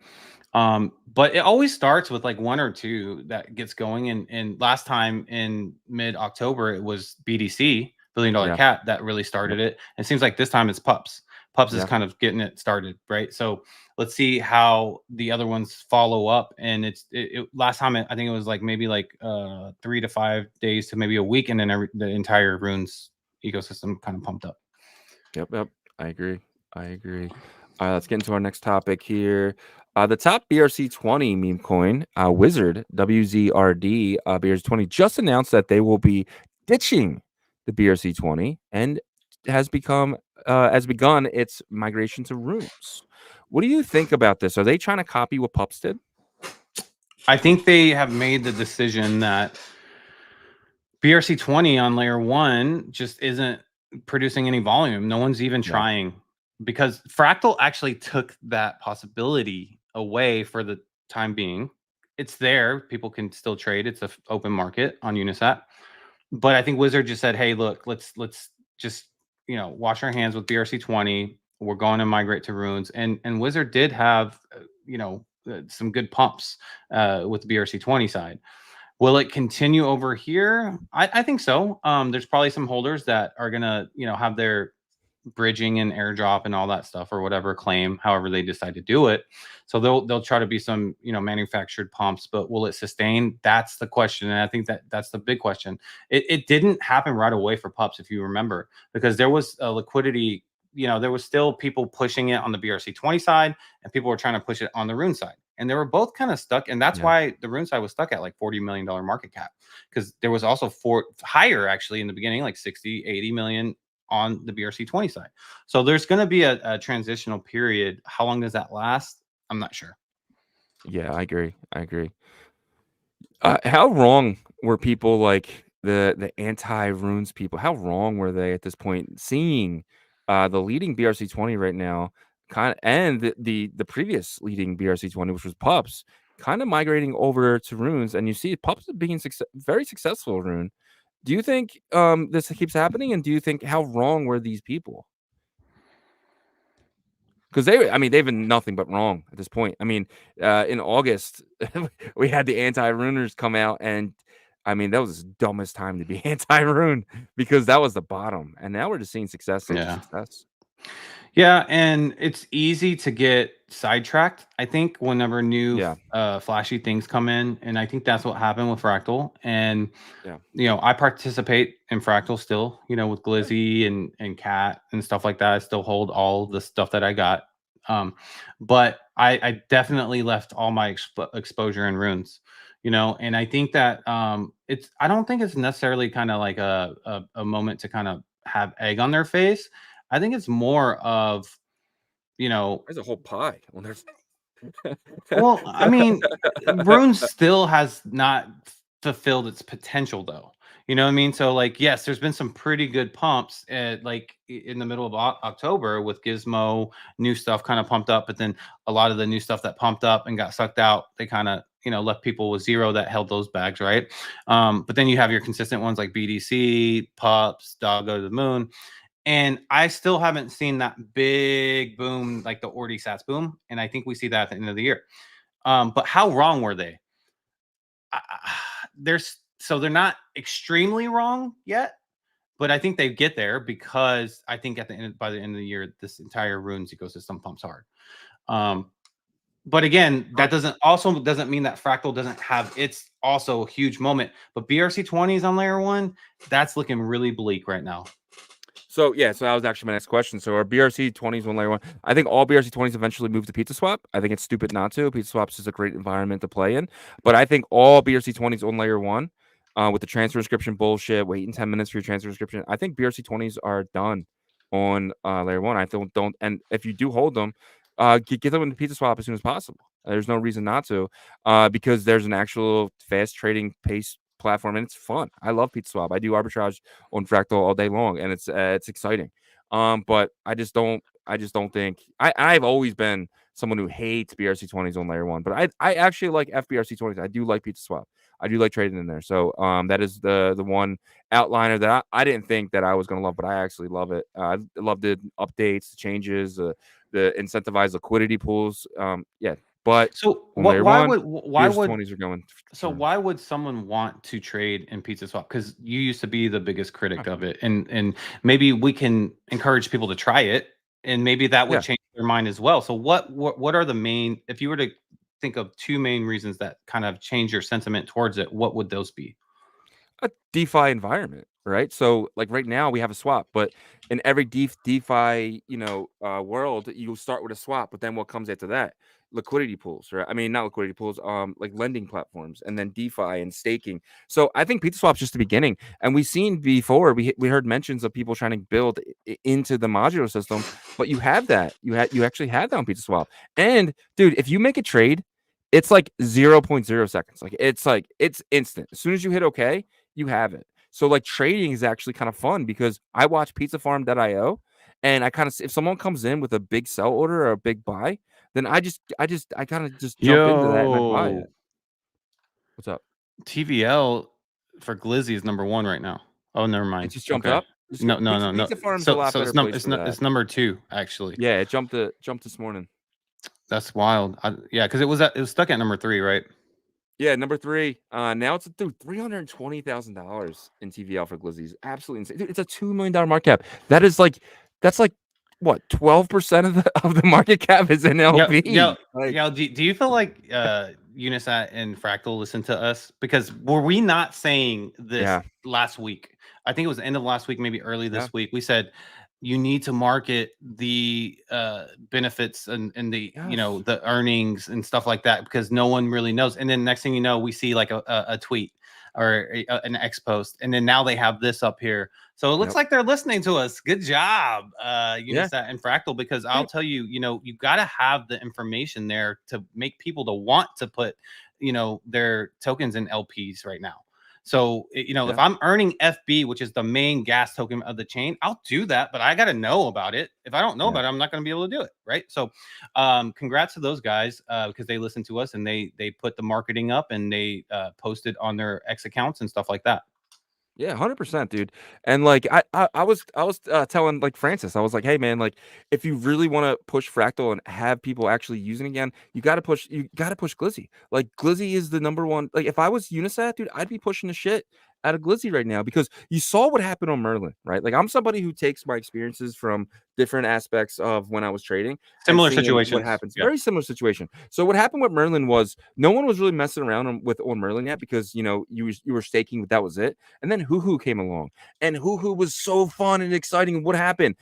But it always starts with like one or two that gets going. And last time in mid-October, it was BDC, $1 billion cat, that really started it. And it seems like this time it's pups. Pups is kind of getting it started, right? So let's see how the other ones follow up. And last time I think it was like maybe like 3 to 5 days to maybe a week, and then the entire runes ecosystem kind of pumped up. Yep. I agree. All right, let's get into our next topic here. The top BRC20 meme coin, Wizard, WZRD, BRC20, just announced that they will be ditching the BRC20 and has begun its migration to runes. What do you think about this? Are they trying to copy what Pups did? I think they have made the decision that BRC20 on layer 1 just isn't producing any volume. No one's even No. trying, because Fractal actually took that possibility away for the time being. It's there. People can still trade. It's an open market on Unisat. But I think Wizard just said, "Hey, look, let's just, wash our hands with BRC20. We're going to migrate to runes." And Wizard did have, some good pumps with the BRC20 side. Will it continue over here? I think so. There's probably some holders that are gonna, have their bridging and airdrop and all that stuff, or whatever claim, however they decide to do it. So they'll try to be some, manufactured pumps, but will it sustain? That's the question. And I think that's the big question. It didn't happen right away for pups, if you remember, because there was a liquidity. There was still people pushing it on the BRC20 side, and people were trying to push it on the Rune side. And they were both kind of stuck. And that's why the Rune side was stuck at like $40 million market cap, because there was also higher actually in the beginning, like 60, 80 million on the BRC20 side. So there's going to be a transitional period. How long does that last? I'm not sure. Yeah, I agree. How wrong were people like the anti-runes people? How wrong were they at this point? Seeing the leading BRC20 right now, and the previous leading BRC20, which was Pups, kind of migrating over to runes, and you see Pups being very successful rune. Do you think this keeps happening, and do you think how wrong were these people? Because they've been nothing but wrong at this point. In August, we had the anti-runers come out, and that was the dumbest time to be anti-rune, because that was the bottom, and now we're just seeing success after success. Yeah, and it's easy to get sidetracked, I think, whenever new flashy things come in, and I think that's what happened with Fractal. And I participate in Fractal still, with Glizzy and Cat and stuff like that. I still hold all the stuff that I got, but I definitely left all my exposure in runes, and I think that I don't think it's necessarily kind of like a moment to kind of have egg on their face. I think it's more of, there's a whole pie when there's well, Runes still has not fulfilled its potential, though. You know what I mean? So, like, yes, there's been some pretty good pumps, like in the middle of October with Gizmo, new stuff kind of pumped up, but then a lot of the new stuff that pumped up and got sucked out, they kind of, left people with zero that held those bags, right? But then you have your consistent ones like BDC, Pups, Doggo to the Moon. And I still haven't seen that big boom, like the Ordi Sats boom. And I think we see that at the end of the year. But how wrong were they? They're not extremely wrong yet, but I think they get there, because I think by the end of the year, this entire runes ecosystem pumps hard. But again, that doesn't mean that Fractal doesn't have its also a huge moment. But BRC20s on layer 1, that's looking really bleak right now. So that was actually my next question. So are BRC20s on layer 1? I think all BRC20s eventually move to Pizza Swap. I think it's stupid not to. Pizza Swap's is a great environment to play in. But I think all BRC20s on layer 1, with the transfer inscription bullshit, waiting 10 minutes for your transfer inscription, I think BRC20s are done on layer 1. I don't. And if you do hold them, get them into Pizza Swap as soon as possible. There's no reason not to, because there's an actual fast trading pace platform, and it's fun. I love Pizza Swap. I do arbitrage on Fractal all day long, and it's exciting. But I just don't think I've always been someone who hates BRC20s on layer 1, but I actually like FBRC20s. I do like Pizza Swap. I do like trading in there. So that is the one outliner that I didn't think that I was gonna love, but I actually love it. I love the updates, the changes, the incentivized liquidity pools. But so why would 20s are going? Why would someone want to trade in Pizza Swap? Because you used to be the biggest critic of it, and maybe we can encourage people to try it, and maybe that would change their mind as well. So what are the main, if you were to think of 2 main reasons that kind of change your sentiment towards it, what would those be? A DeFi environment, right? So like right now we have a swap, but in every DeFi, world, you start with a swap, but then what comes after that? liquidity pools, right? I mean, not liquidity pools, like lending platforms, and then DeFi and staking. So I think PizzaSwap's just the beginning, and we've seen before. We heard mentions of people trying to build into the modular system, but you have that. You actually have that on PizzaSwap. And dude, if you make a trade, it's like 0.0 seconds. Like it's instant. As soon as you hit OK, you have it. So like trading is actually kind of fun because I watch PizzaFarm.io, and I kind of, if someone comes in with a big sell order or a big buy, then I kind of just jump into that and I buy it. What's up? TVL for Glizzy is number 1 right now. Oh, never mind. It just jumped up. No. Pizza Farm's a lot better place for that. It's number 2 actually. Yeah, it jumped this morning. That's wild. Yeah, because it was stuck at number 3, right? Yeah, number 3. Now it's $320,000 in TVL for Glizzy's. Absolutely insane. Dude, it's a $2 million market cap. That's like what, 12% of the market cap is in LP. Do you feel like Unisat and Fractal listen to us? Because were we not saying this last week? I think it was the end of last week, maybe early this week. We said you need to market the benefits and the the earnings and stuff like that, because no one really knows. And then next thing you know, we see like a tweet or an X post, and then now they have this up here. So it looks like they're listening to us. Good job, Unisat and Fractal, because I'll tell you, you got to have the information there to make people to want to put, their tokens in LPs right now. So, if I'm earning FB, which is the main gas token of the chain, I'll do that, but I got to know about it. If I don't know about it, I'm not going to be able to do it. Right. So, congrats to those guys because they listened to us and they put the marketing up and they posted on their X accounts and stuff like that. Yeah, 100%, dude. And like I was telling like Francis, I was like, hey man, like if you really want to push Fractal and have people actually using it again, you got to push Glizzy. Like Glizzy is the number one. Like if I was Unisat, dude, I'd be pushing the shit out of Glizzy right now, because you saw what happened on Merlin, right? Like I'm somebody who takes my experiences from different aspects of when I was trading. Similar situation. What happens? Very similar situation. So what happened with Merlin was no one was really messing around on Merlin yet, because you were staking, that was it. And then Hoo came along, and Hoo was so fun and exciting. What happened?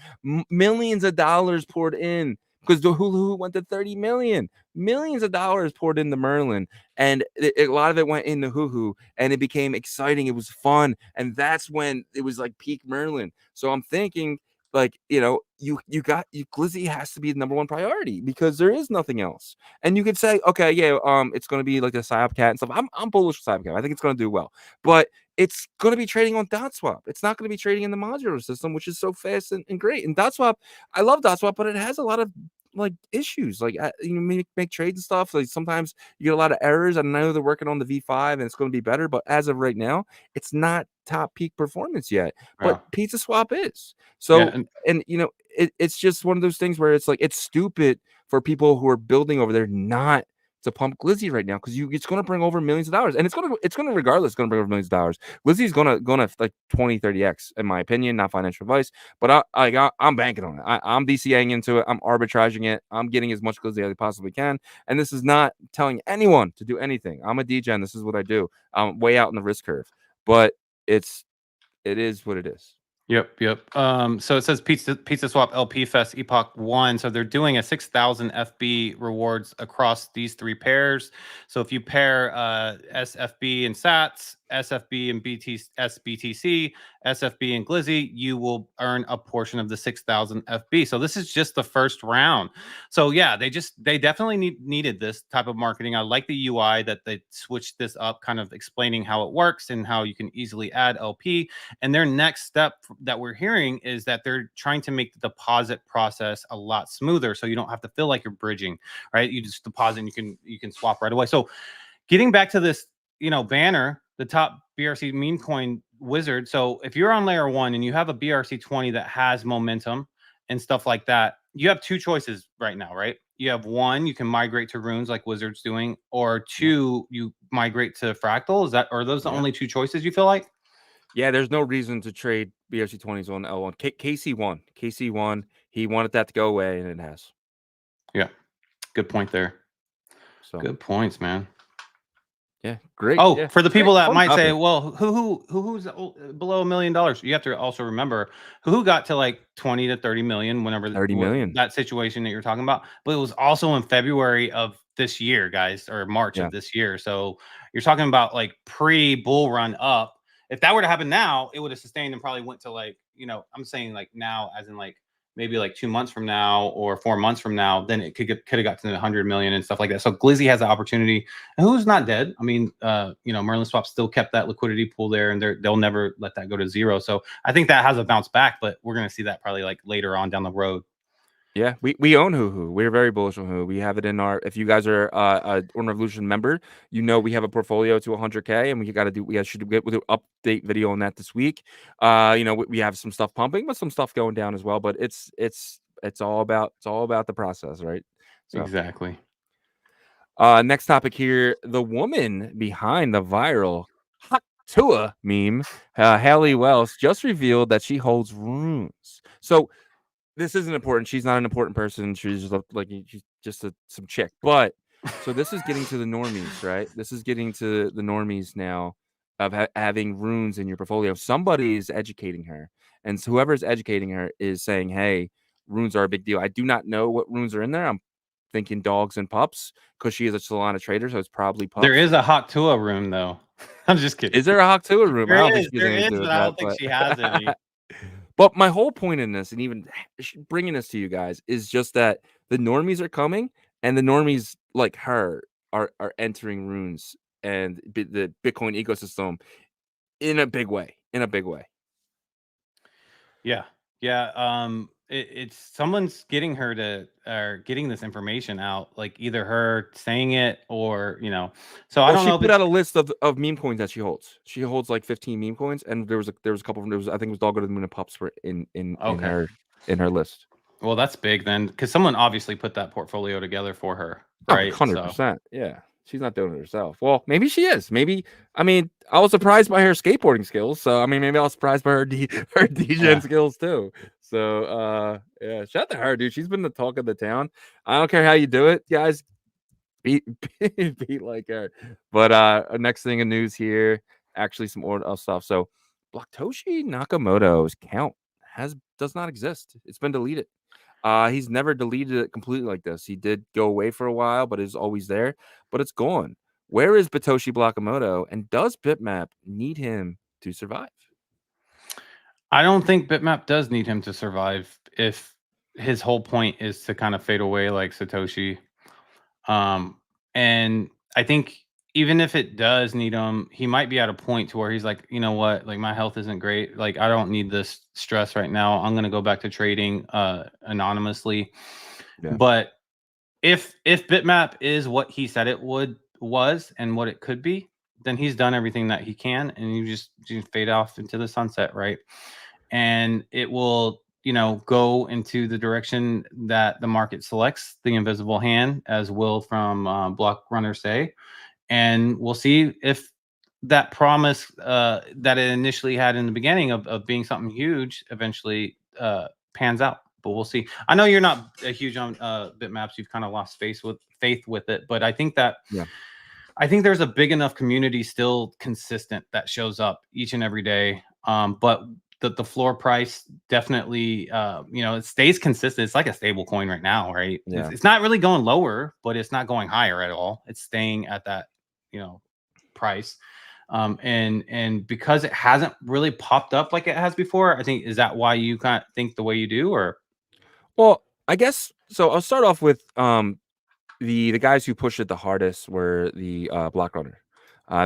Millions of dollars poured in, because the Hoo went to 30 million. Millions of dollars poured into Merlin, and a lot of it went into Hoo, and it became exciting. It was fun, and that's when it was like peak Merlin. So I'm thinking, like, Glizzy has to be the number one priority, because there is nothing else. And you could say, okay, it's going to be like the PSYOP cat and stuff. I'm bullish with PSYOP cat. I think it's going to do well, but it's going to be trading on DotSwap. It's not going to be trading in the modular system, which is so fast and great. And DotSwap, I love DotSwap, but it has a lot of like issues. Like make trades and stuff. Like sometimes you get a lot of errors. And I know they're working on the V5 and it's going to be better, but as of right now, it's not top peak performance yet. But PizzaSwap is. So it's just one of those things where it's like it's stupid for people who are building over there not to pump Glizzy right now, because it's going to bring over millions of dollars, and it's going to regardless going to bring over millions of dollars. Glizzy's going to like 20-30x in my opinion, not financial advice, but I'm banking on it. I'm DCAing into it. I'm arbitraging it. I'm getting as much Glizzy as I possibly can, and this is not telling anyone to do anything. I'm a DJ. This is what I do. I'm way out in the risk curve, but it is what it is. Yep. So it says PizzaSwap LP Fest Epoch 1. So they're doing a 6,000 FB rewards across these 3 pairs. So if you pair SFB and Sats, SFB and SBTC, SFB and Glizzy, you will earn a portion of the 6,000 FB. So this is just the first round. So yeah, they definitely needed this type of marketing. I like the UI that they switched this up, kind of explaining how it works and how you can easily add LP. And their next step that we're hearing is that they're trying to make the deposit process a lot smoother, so you don't have to feel like you're bridging, right? You just deposit and you can swap right away. So getting back to this, banner, the top BRC meme coin wizard. So if you're on layer 1 and you have a BRC20 that has momentum and stuff like that, you have 2 choices right now, right? You have 1, you can migrate to runes like Wizard's doing, or 2, you migrate to Fractal. Are those the only 2 choices you feel like? Yeah, there's no reason to trade BRC20s on L1. KC1, he wanted that to go away, and it has. Yeah, good point there. So good points, man. Yeah, great. Oh, Yeah, for the people great, that fun might say, topic. well, who's below $1 million? You have to also remember who got to like 20 to 30 million whenever 30 million. that situation that you're talking about. But it was also in February of this year, guys, or March Yeah. of this year. So you're talking about like pre-bull run up. If that were to happen now, it would have sustained and probably went to like, I'm saying like now, as in like maybe like 2 months from now or 4 months from now, then it could have got to 100 million and stuff like that. So Glizzy has the opportunity. And who's not dead? I mean, Merlin Swap still kept that liquidity pool there, and they'll never let that go to zero. So I think that has a bounce back, but we're gonna see that probably like later on down the road. Yeah, we own Hoo. We're very bullish on Hoo. We have it in our. If you guys are a Ordinal Revolution member, we have a portfolio to 100K, and we should get with an update video on that this week. We have some stuff pumping, but some stuff going down as well. But it's all about the process, right? So Exactly. next topic here: the woman behind the viral Hot Tua meme, Haley Wells, just revealed that she holds runes. So this isn't important. She's not an important person. She's just some chick. But so this is getting to the normies, right? This is getting to the normies now of having runes in your portfolio. Somebody is educating her, and so whoever is educating her is saying, "Hey, runes are a big deal." I do not know what runes are in there. I'm thinking dogs and pups because she is a Solana trader, so it's probably There pups. is a hot Tua room though. I'm just kidding. Is there a Haktua room? I don't think she has There anything to is, do but with I that. don't think she has any. But my whole point in this, and even bringing this to you guys, is just that the normies are coming, and the normies like her are entering runes and the Bitcoin ecosystem in a big way. In a big way. Yeah. Yeah. It's someone's getting her to or getting this information out, like either her saying it or So I Well, don't she know if put it's out a list of meme coins that she holds. She holds like 15 meme coins, and there was a couple of I think it was Dog Go to the Moon and Pups were in okay. her list. Well, that's big then, because someone obviously put that portfolio together for her, Oh, right? So 100%. Yeah. She's not doing it herself. Well, maybe she is. Maybe I mean, I was surprised by her skateboarding skills. So I mean, maybe I was surprised by her DJing yeah, skills too. So yeah, shout out to her, dude. She's been the talk of the town. I don't care how you do it, guys. Beat beat like her. But next thing in news here, actually some stuff. So Blocktoshi Nakamoto's count does not exist. It's been deleted. He's never deleted it completely like this. He did go away for a while, but is always there. But it's gone. Where is Batoshi Nakamoto, and does Bitmap need him to survive? I don't think Bitmap does need him to survive if his whole point is to kind of fade away like Satoshi. And I think even if it does need him, he might be at a point to where he's like, you know what, like my health isn't great. Like I don't need this stress right now. I'm gonna go back to trading anonymously. Yeah. But if Bitmap is what he said it was and what it could be, then he's done everything that he can, and you just fade off into the sunset, right? And it will go into the direction that the market selects the invisible hand, as Will from Block Runner say, and we'll see if that promise that it initially had in the beginning of being something huge eventually pans out. But we'll see. I know you're not a huge on Bitmaps. You've kind of lost faith with it, but I think there's a big enough community still consistent that shows up each and every day. But the floor price definitely, it stays consistent. It's like a stable coin right now, right? Yeah. It's not really going lower, but it's not going higher at all. It's staying at that, price. And because it hasn't really popped up like it has before, I think, is that why you kind of think the way you do, or? Well, I guess so. I'll start off with the guys who pushed it the hardest were the Block Runner.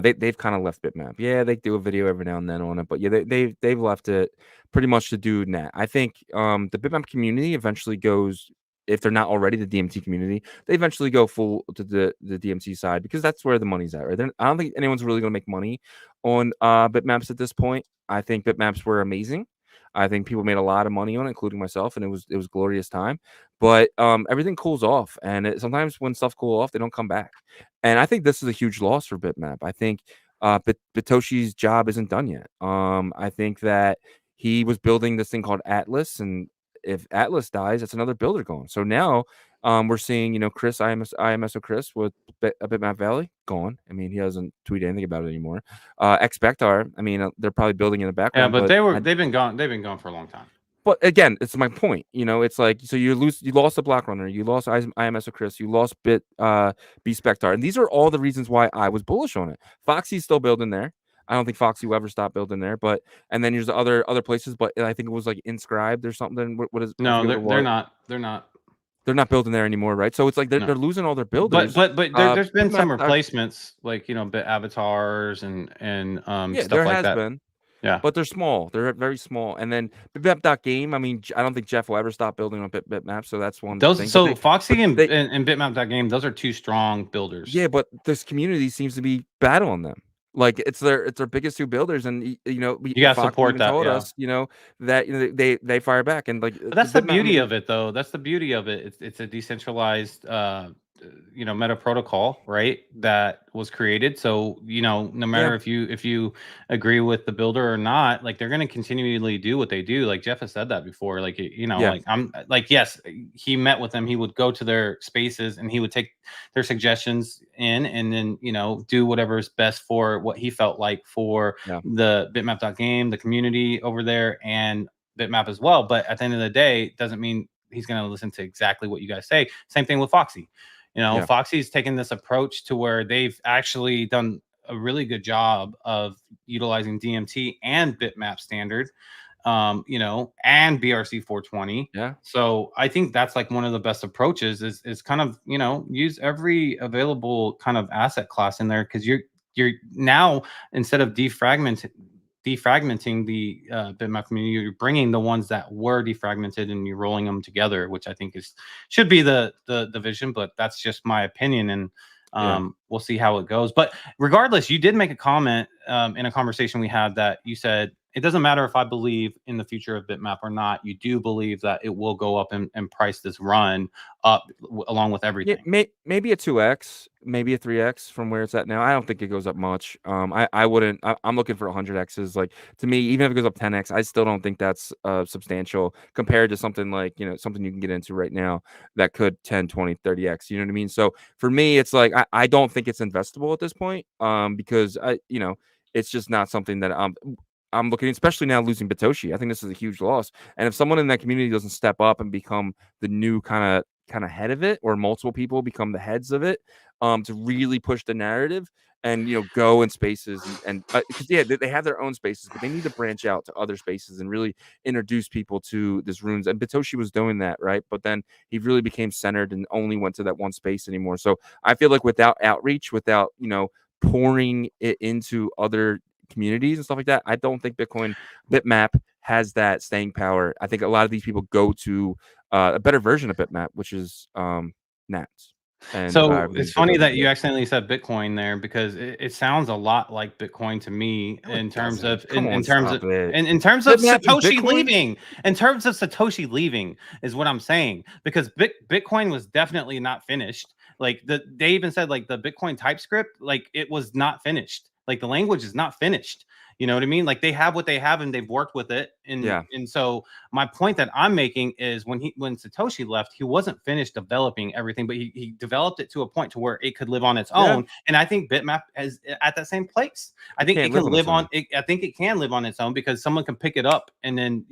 They've kind of left Bitmap. Yeah, they do a video every now and then on it, but yeah, they've left it pretty much to do net. I think the Bitmap community eventually goes, if they're not already the DMT community, they eventually go full to the DMT side because that's where the money's at, right? I don't think anyone's really going to make money on Bitmaps at this point. I think Bitmaps were amazing. I think people made a lot of money on it, including myself, and it was glorious time. But everything cools off, and sometimes when stuff cool off, they don't come back. And I think this is a huge loss for Bitmap. I think Bitoshi's job isn't done yet. I think that he was building this thing called Atlas, and if Atlas dies, that's another builder going. So now we're seeing, Chris IMSO Chris with Bitmap Valley gone. I mean, he doesn't tweet anything about it anymore. Expectar, I mean, they're probably building in the Yeah, background, but they've been gone for a long time. But again, it's my point. It's like, so you lost the Black Runner, you lost IMSO Chris, you lost B Spectar, and these are all the reasons why I was bullish on it. Foxy's still building there. I don't think Foxy will ever stop building there, and then there's other places, but I think it was like Inscribed or something. What is? No, they're not. They're not. They're not building there anymore, right? So it's like they're losing all their builders. But there's been some replacements, like bit avatars and stuff there like has that. been. Yeah, but they're small. They're very small. And then Bitmap.game, I mean, I don't think Jeff will ever stop building on Bitmap, so that's one thing. So Foxy and Bitmap.game, those are two strong builders. Yeah, but this community seems to be battling them. Like it's their biggest two builders, and you got to support that. Told us, that they fire back, and like but that's the beauty of it, though. That's the beauty of it. It's a decentralized meta protocol, right, that was created. So no matter if you agree with the builder or not, like they're going to continually do what they do. Like Jeff has said that before. Like like I'm like, yes, he met with them, he would go to their spaces and he would take their suggestions in, and then do whatever is best for what he felt like for the Bitmap.game, the community over there, and Bitmap as well. But at the end of the day, it doesn't mean he's going to listen to exactly what you guys say. Same thing with Foxy. Foxy's taken this approach to where they've actually done a really good job of utilizing DMT and Bitmap standard, and BRC 420. Yeah. So I think that's like one of the best approaches is kind of, use every available kind of asset class in there, because you're now, instead of defragmenting the Bitmap community, you're bringing the ones that were defragmented and you're rolling them together, which I think should be the vision. But that's just my opinion, and we'll see how it goes. But regardless, you did make a comment in a conversation we had that you said, it doesn't matter if I believe in the future of Bitmap or not. You do believe that it will go up and price this run up along with everything. Yeah, maybe a 2x, maybe a 3x from where it's at now. I don't think it goes up much. I wouldn't. I'm looking for 100x's. Like, to me, even if it goes up 10x, I still don't think that's substantial compared to something like something you can get into right now that could 10, 20, 30x. You know what I mean? So for me, it's like I don't think it's investable at this point. Because it's just not something that I'm looking, especially now losing Bitoshi. I think this is a huge loss. And if someone in that community doesn't step up and become the new kind of head of it, or multiple people become the heads of it, to really push the narrative and go in spaces and because they have their own spaces, but they need to branch out to other spaces and really introduce people to this runes. And Bitoshi was doing that, right? But then he really became centered and only went to that one space anymore. So I feel like without outreach, without pouring it into other communities and stuff like that, I don't think Bitmap has that staying power. I think a lot of these people go to a better version of Bitmap, which is Nats. And so it's funny that you accidentally said Bitcoin there, because it sounds a lot like Bitcoin to me in terms of Satoshi leaving. In terms of Satoshi leaving is what I'm saying, because Bitcoin was definitely not finished. Like they even said, like, the Bitcoin TypeScript, like, it was not finished. Like, the language is not finished. You know what I mean? Like, they have what they have and they've worked with it. And so my point that I'm making is when Satoshi left, he wasn't finished developing everything, but he developed it to a point to where it could live on its own. And I think Bitmap is at that same place. I think it can live on it. I think it can live on its own, because someone can pick it up and then,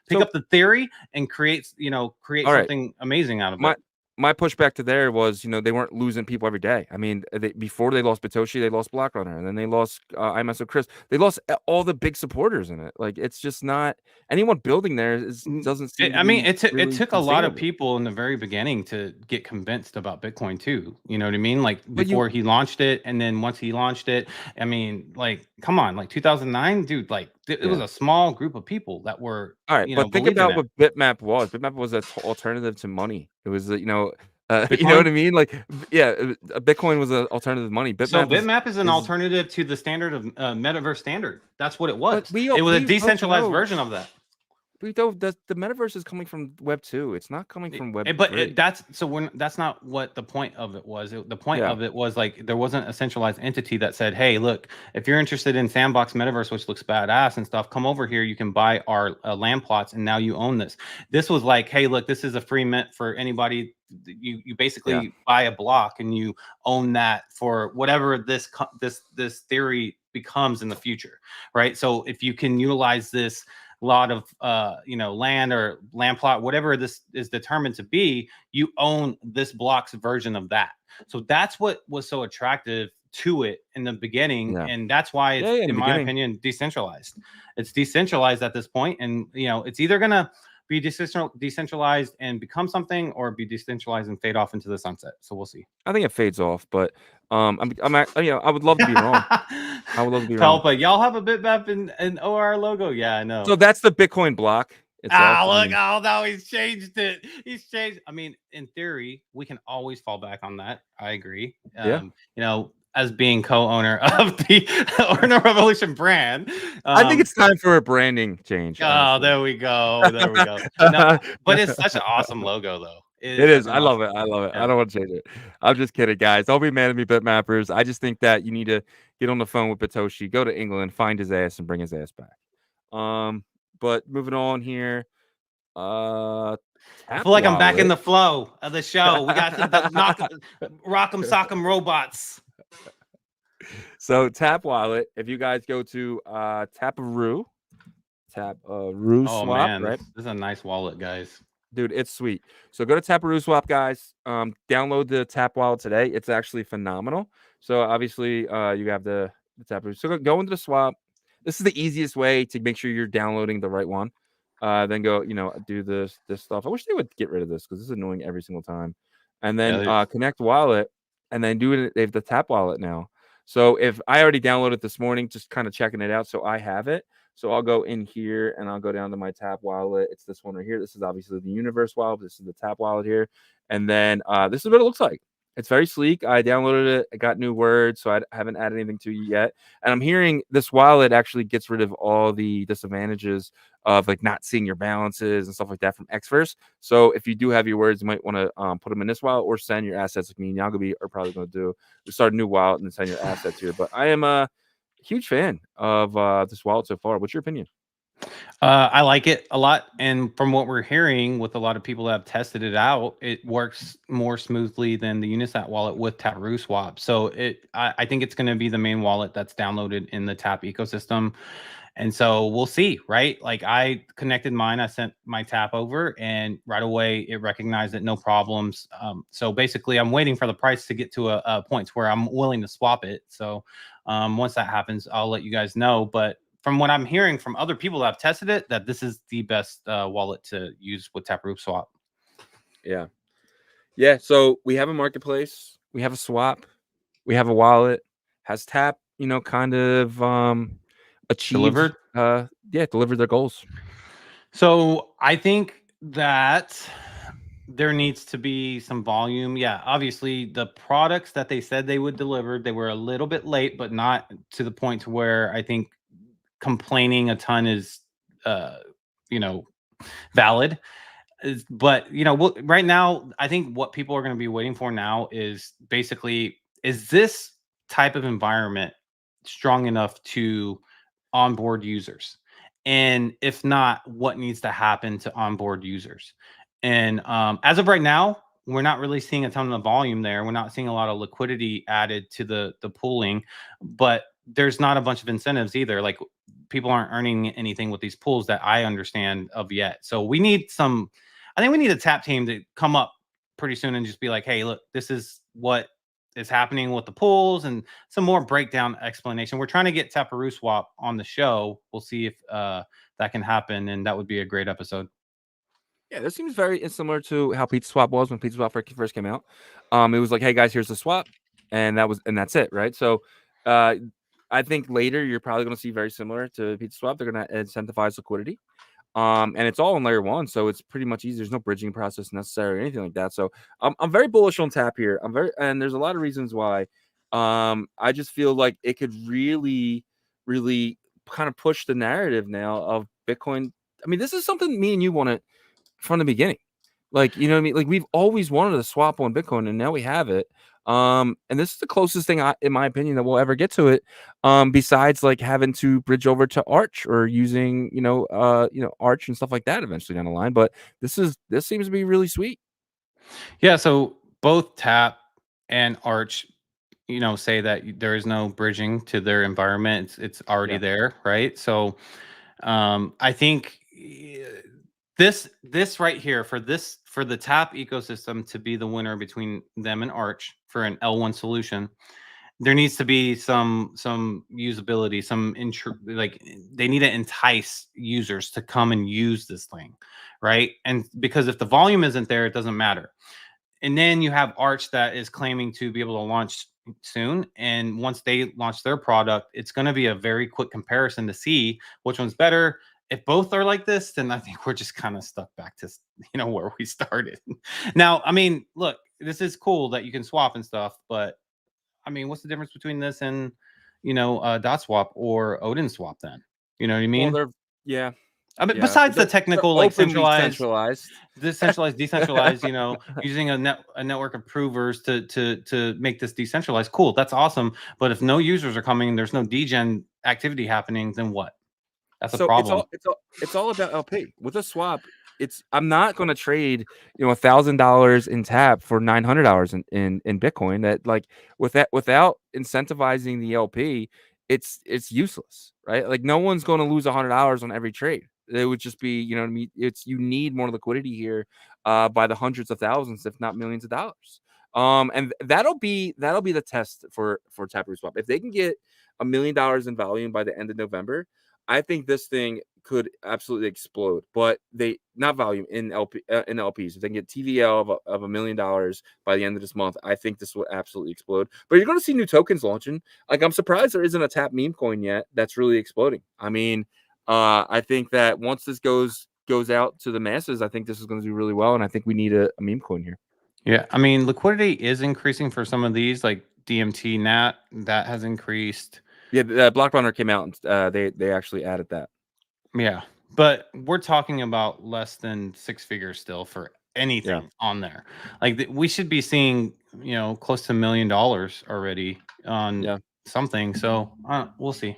pick up the theory and create something amazing out of it. My pushback to there was, they weren't losing people every day. I mean, before they lost Bitoshi, they lost Black Runner, and then they lost IMSO Chris. They lost all the big supporters in it. Like, it's just not anyone building there doesn't seem. It took a lot of people in the very beginning to get convinced about Bitcoin too. You know what I mean? Like, before he launched it, and then once he launched it, I mean, like, come on, like 2009, dude, like. It was a small group of people that were all right, but think about what Bitmap was. Bitmap was an alternative to money. It was you know what I mean? Like, Bitcoin was an alternative to money. Bitmap is an alternative to the standard of metaverse standard. That's what it was. It was a decentralized version of that. the metaverse is coming from Web 2. It's not coming from Web 3. That's not what the point of it was. The point of it was like there wasn't a centralized entity that said, "Hey, look, if you're interested in Sandbox Metaverse, which looks badass and stuff, come over here. You can buy our land plots, and now you own this." This was like, "Hey, look, this is a free mint for anybody. You basically buy a block and you own that for whatever this theory becomes in the future, right? So if you can utilize this lot of land or land plot, whatever this is determined to be, you own this block's version of that. So that's what was so attractive to it in the beginning, and that's why it's in my opinion decentralized. It's decentralized at this point, and it's either gonna be decentralized and become something, or be decentralized and fade off into the sunset. So we'll see. I think it fades off, but I would love to be wrong. I would love to be wrong. Pelpa, y'all have a Bitmap and OR logo. Yeah, I know. So that's the Bitcoin block itself. Look! Oh, no, he's changed it. He's changed. I mean, in theory, we can always fall back on that. I agree. As being co-owner of the Ordinal Revolution brand, I think it's time for a branding change. Honestly. There we go. No, but it's such an awesome logo, though. It is. I love it. Yeah. I don't want to change it. I'm just kidding, guys. Don't be mad at me, Bitmappers. I just think that you need to get on the phone with Batoshi, go to England, find his ass, and bring his ass back. But moving on here. I feel like I'm back in the flow of the show. We got the Rock'em Sock'em robots. So Tap Wallet, if you guys go to Taparoo Swap, man, right? This is a nice wallet, guys. Dude, it's sweet. So go to Taparoo Swap, guys. Download the Tap Wallet today. It's actually phenomenal. So obviously, you have the Taparoo. So go into the swap. This is the easiest way to make sure you're downloading the right one. Then go, do this stuff. I wish they would get rid of this because this is annoying every single time. And then connect wallet, and then do it. They have the Tap Wallet now. So if I already downloaded it this morning, just kind of checking it out, so I have it. So I'll go in here and I'll go down to my Tap Wallet. It's this one right here. This is obviously the Universe Wallet. This is the Tap Wallet here. And then this is what it looks like. It's very sleek. I downloaded it. I got new words, so I haven't added anything to it yet. And I'm hearing this wallet actually gets rid of all the disadvantages of like not seeing your balances and stuff like that from Xverse. So if you do have your words, you might want to put them in this wallet or send your assets. Like me and Yagobi are probably going to do. We start a new wallet and send your assets here. But I am a huge fan of this wallet so far. What's your opinion? I like it a lot, and from what we're hearing with a lot of people that have tested it out, it works more smoothly than the Unisat wallet with Taparoo Swap. So I think it's going to be the main wallet that's downloaded in the Tap ecosystem, and so we'll see, right? Like I connected mine, I sent my Tap over, and right away it recognized it, no problems. So basically, I'm waiting for the price to get to a point where I'm willing to swap it. So once that happens, I'll let you guys know, but from what I'm hearing from other people that have tested it, that this is the best wallet to use with Taparoo Swap. Yeah. So we have a marketplace, we have a swap, we have a wallet. Has Tap, kind of achieved delivered their goals? So I think that there needs to be some volume. Yeah, obviously the products that they said they would deliver, they were a little bit late, but not to the point to where I think complaining a ton is valid. But right now I think what people are going to be waiting for now is basically, is this type of environment strong enough to onboard users? And if not, what needs to happen to onboard users? And as of right now, we're not really seeing a ton of volume there. We're not seeing a lot of liquidity added to the pooling, but there's not a bunch of incentives either. Like people aren't earning anything with these pools that I understand of yet. So we need I think we need a Tap team to come up pretty soon and just be like, hey, look, this is what is happening with the pools, and some more breakdown explanation. We're trying to get Taparoo Swap on the show. We'll see if that can happen, and that would be a great episode. Yeah, this seems very similar to how Pizza Swap was when Pizza Swap first came out. It was like, hey guys, here's the swap, and that's it, right? So I think later you're probably going to see very similar to Pizza Swap. They're going to incentivize liquidity. And it's all in layer one, so it's pretty much easy. There's no bridging process necessary or anything like that. So I'm very bullish on Tap here. And there's a lot of reasons why. I just feel like it could really, really kind of push the narrative now of Bitcoin I mean, this is something me and you wanted from the beginning. Like, you know what I mean? Like, we've always wanted to swap on Bitcoin, and now we have it. And this is the closest thing, in my opinion, that we'll ever get to it. Besides like having to bridge over to Arch or using, Arch and stuff like that eventually down the line. But this seems to be really sweet. Yeah. So both Tap and Arch, say that there is no bridging to their environment. It's already Yeah. there, right? So I think this right here for the Tap ecosystem to be the winner between them and Arch for an L1 solution, there needs to be some usability, like they need to entice users to come and use this thing, right? And because if the volume isn't there, it doesn't matter. And then you have Arch that is claiming to be able to launch soon. And once they launch their product, it's going to be a very quick comparison to see which one's better. If both are like this, then I think we're just kind of stuck back to where we started. Now, I mean, look, this is cool that you can swap and stuff, but I mean, what's the difference between this and dot swap or Odin swap then? You know what I mean? Well, yeah. I mean, Yeah, besides the they're technical, like openly centralized, decentralized, using a network of provers to make this decentralized. Cool, that's awesome. But if no users are coming, there's no degen activity happening, then what? That's a problem. It's all about LP. With a swap, I'm not going to trade $1,000 in Tap for $900 in Bitcoin. That like without incentivizing the LP, it's useless, right? Like no one's going to lose $100 on every trade. It would just be, you know what I mean? You need more liquidity here, by the hundreds of thousands, if not millions of dollars. And that'll be the test for Taproot Swap. If they can get $1 million in volume by the end of November, I think this thing could absolutely explode. But they not volume in LPs. If they can get TVL of $1 million by the end of this month, I think this will absolutely explode. But you're going to see new tokens launching. Like I'm surprised there isn't a Tap meme coin yet that's really exploding. I mean, I think that once this goes out to the masses, I think this is going to do really well, and I think we need a meme coin here. Yeah, I mean, liquidity is increasing for some of these, like DMT Nat, that has increased. Yeah, the Block Runner came out and they actually added that. Yeah, but we're talking about less than six figures still for anything on there. Like we should be seeing, close to $1 million already on something. So we'll see.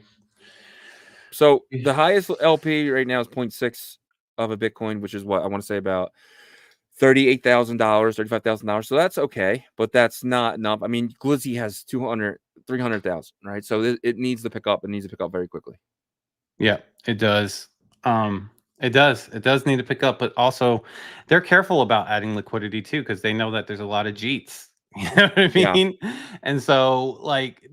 So the highest LP right now is 0.6 of a Bitcoin, which is what I want to say about $38,000, $35,000. So that's okay, but that's not enough. I mean, Glizzy has 300,000, right? So it needs to pick up. It needs to pick up very quickly. Yeah, it does. It does need to pick up, but also they're careful about adding liquidity too, because they know that there's a lot of Jeets. You know what I mean? Yeah. And so, like,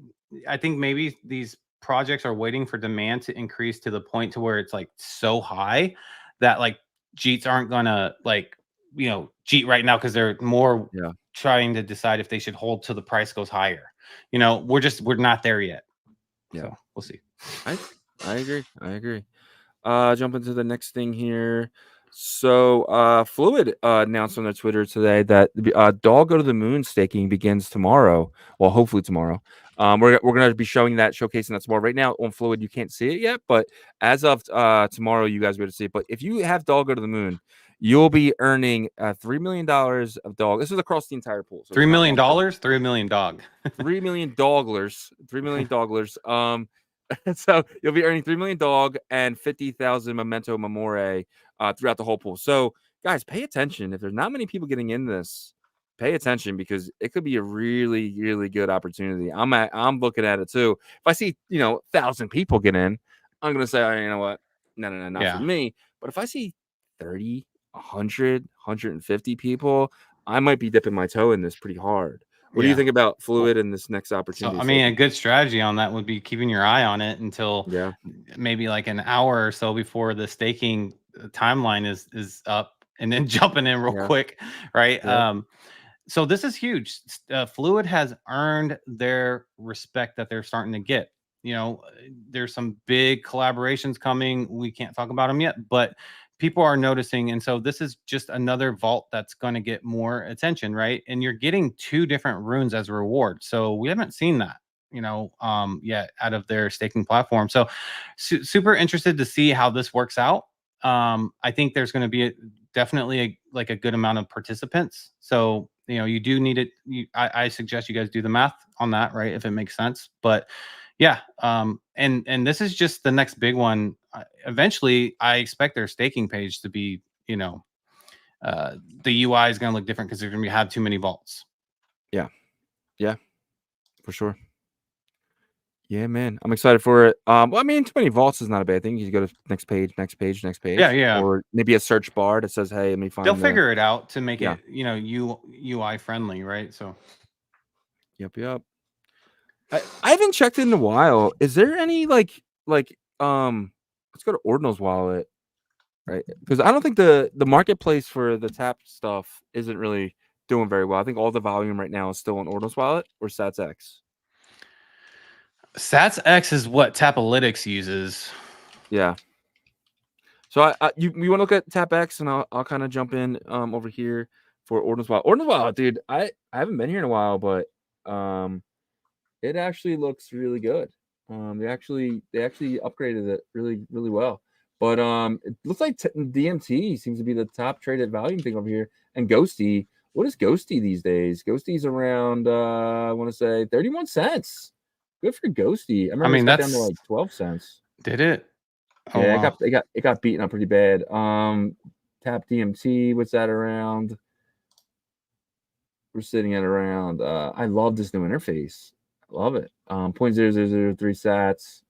I think maybe these projects are waiting for demand to increase to the point to where it's like so high that like Jeets aren't gonna Jeet right now because they're more trying to decide if they should hold till the price goes higher. We're not there yet. Yeah, so we'll see. I agree. Jump into the next thing here. So Fluid announced on their Twitter today that Dog Go to the Moon staking begins tomorrow. Well, hopefully tomorrow. We're going to be showing that, showcasing that tomorrow. Right now on Fluid, you can't see it yet, but as of tomorrow, you guys will be able to see it. But if you have Dog Go to the Moon, you'll be earning $3 million of dog. This is across the entire pool. So $3 million, $3 million dog. $3 million dogglers. $3 million dogglers. So you'll be earning $3 million dog and 50,000 memento memore throughout the whole pool. So guys, pay attention. If there's not many people getting in this, pay attention because it could be a really, really good opportunity. I'm looking at it too. If I see 1,000 people get in, I'm gonna say, you know what? No, not for me. But if I see 30, 100, 150 people, I might be dipping my toe in this pretty hard. What do you think about Fluid and this next opportunity? So, I mean, a good strategy on that would be keeping your eye on it until maybe like an hour or so before the staking timeline is up, and then jumping in real quick, right? Yeah. So this is huge. Fluid has earned their respect that they're starting to get. There's some big collaborations coming. We can't talk about them yet, but people are noticing. And so this is just another vault that's going to get more attention, right? And you're getting 2 different runes as a reward. So we haven't seen that, yet out of their staking platform. So super interested to see how this works out. I think there's going to be definitely a good amount of participants. So, you do need it. I suggest you guys do the math on that, right? If it makes sense. But yeah, and this is just the next big one. Eventually, I expect their staking page to be, the UI is going to look different because they're going to have too many vaults. Yeah, for sure. Yeah, man, I'm excited for it. Well, I mean, too many vaults is not a bad thing. You go to next page. Yeah. Or maybe a search bar that says, "Hey, let me find." They'll figure it out to make Yeah. it, UI friendly, right? So. Yep. I haven't checked in a while. Is there any let's go to Ordinal's wallet, right? Because I don't think the marketplace for the tap stuff isn't really doing very well. I think all the volume right now is still on Ordinal's wallet or SatsX. SatsX is what Tapalytics uses. Yeah. So you want to look at TapX, and I'll kind of jump in over here for Ordinal's wallet. Ordinal's wallet, dude. I haven't been here in a while, but it actually looks really good. They actually upgraded it really well. But it looks like DMT seems to be the top traded volume thing over here. And Ghosty, what is Ghosty these days? Ghosty's around I want to say 31 cents. Good for Ghosty. I remember it got down to like 12 cents. Did it? Oh, yeah, wow. it got beaten up pretty bad. Tap DMT, what's that around? We're sitting at around I love this new interface. Love it. 0.0003 sats.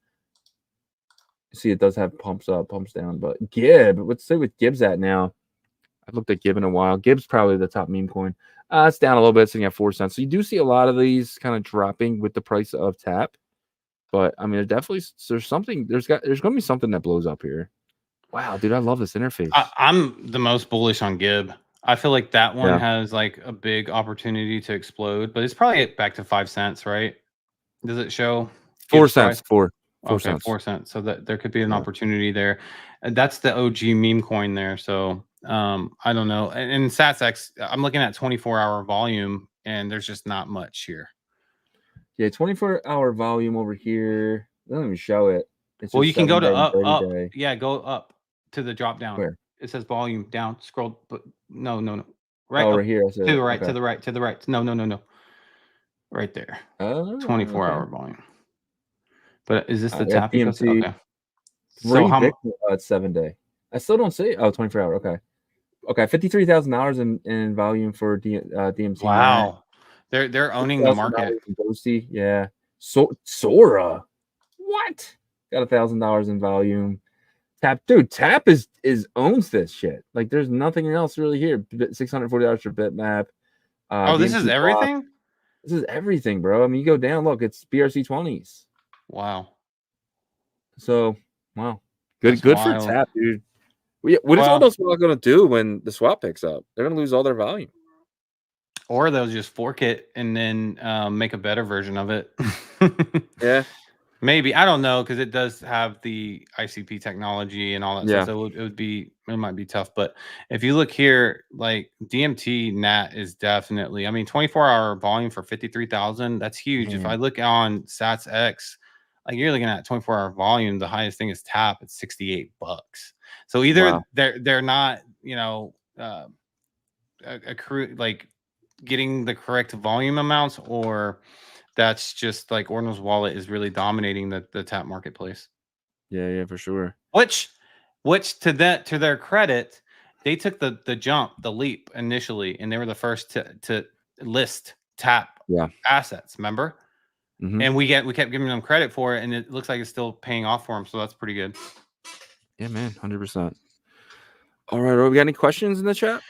See, it does have pumps up, pumps down, but Gib, let's say with Gib's at now. I've looked at Gib in a while. Gib's probably the top meme coin. It's down a little bit, sitting at 4 cents. So you do see a lot of these kind of dropping with the price of tap. But I mean, there's something. There's going to be something that blows up here. Wow, dude, I love this interface. I'm the most bullish on Gib. I feel like that one has like a big opportunity to explode, but it's probably back to 5 cents, right? Does it show 4 cents? Four cents. 4 cents. So that there could be an opportunity there. And that's the OG meme coin there. So I don't know. And SatsX, I'm looking at 24-hour volume, and there's just not much here. Yeah, 24-hour volume over here. Let me show it. It's well, you can go to up. Yeah, go up to the drop down. Where? It says volume down. Scroll, but no. Right over here. To the right, to the right. No. Right there. 24-hour volume. But is this the tap? DMT. Okay. So how it's 7 day. I still don't see. 24-hour. Okay. $53,000 in volume for DMT. Wow. They're owning the market. Yeah. Sora. What? Got $1,000 in volume. Tap owns this shit. Like there's nothing else really here. $640 for Bitmap. This is everything? This is everything, bro. I mean, you go down, look, it's BRC20s. Wow. So, wow. Good for Tap, dude. What is all those people going to do when the swap picks up? They're going to lose all their volume. Or they'll just fork it and then make a better version of it. Yeah. Maybe. I don't know, because it does have the ICP technology and all that stuff. So it might be tough. But if you look here, like DMT NAT is definitely, 24-hour volume for 53,000. That's huge. If I look on SatsX, like you're looking at 24-hour volume, the highest thing is Tap. It's $68. So either they're not, like getting the correct volume amounts, or that's just like Ordinal's wallet is really dominating the tap marketplace. Yeah, for sure. Which to their credit, they took the jump, the leap initially, and they were the first to list tap assets. Remember? Mm-hmm. And we kept giving them credit for it, and it looks like it's still paying off for them. So that's pretty good. Yeah, man, 100%. All right, we got any questions in the chat?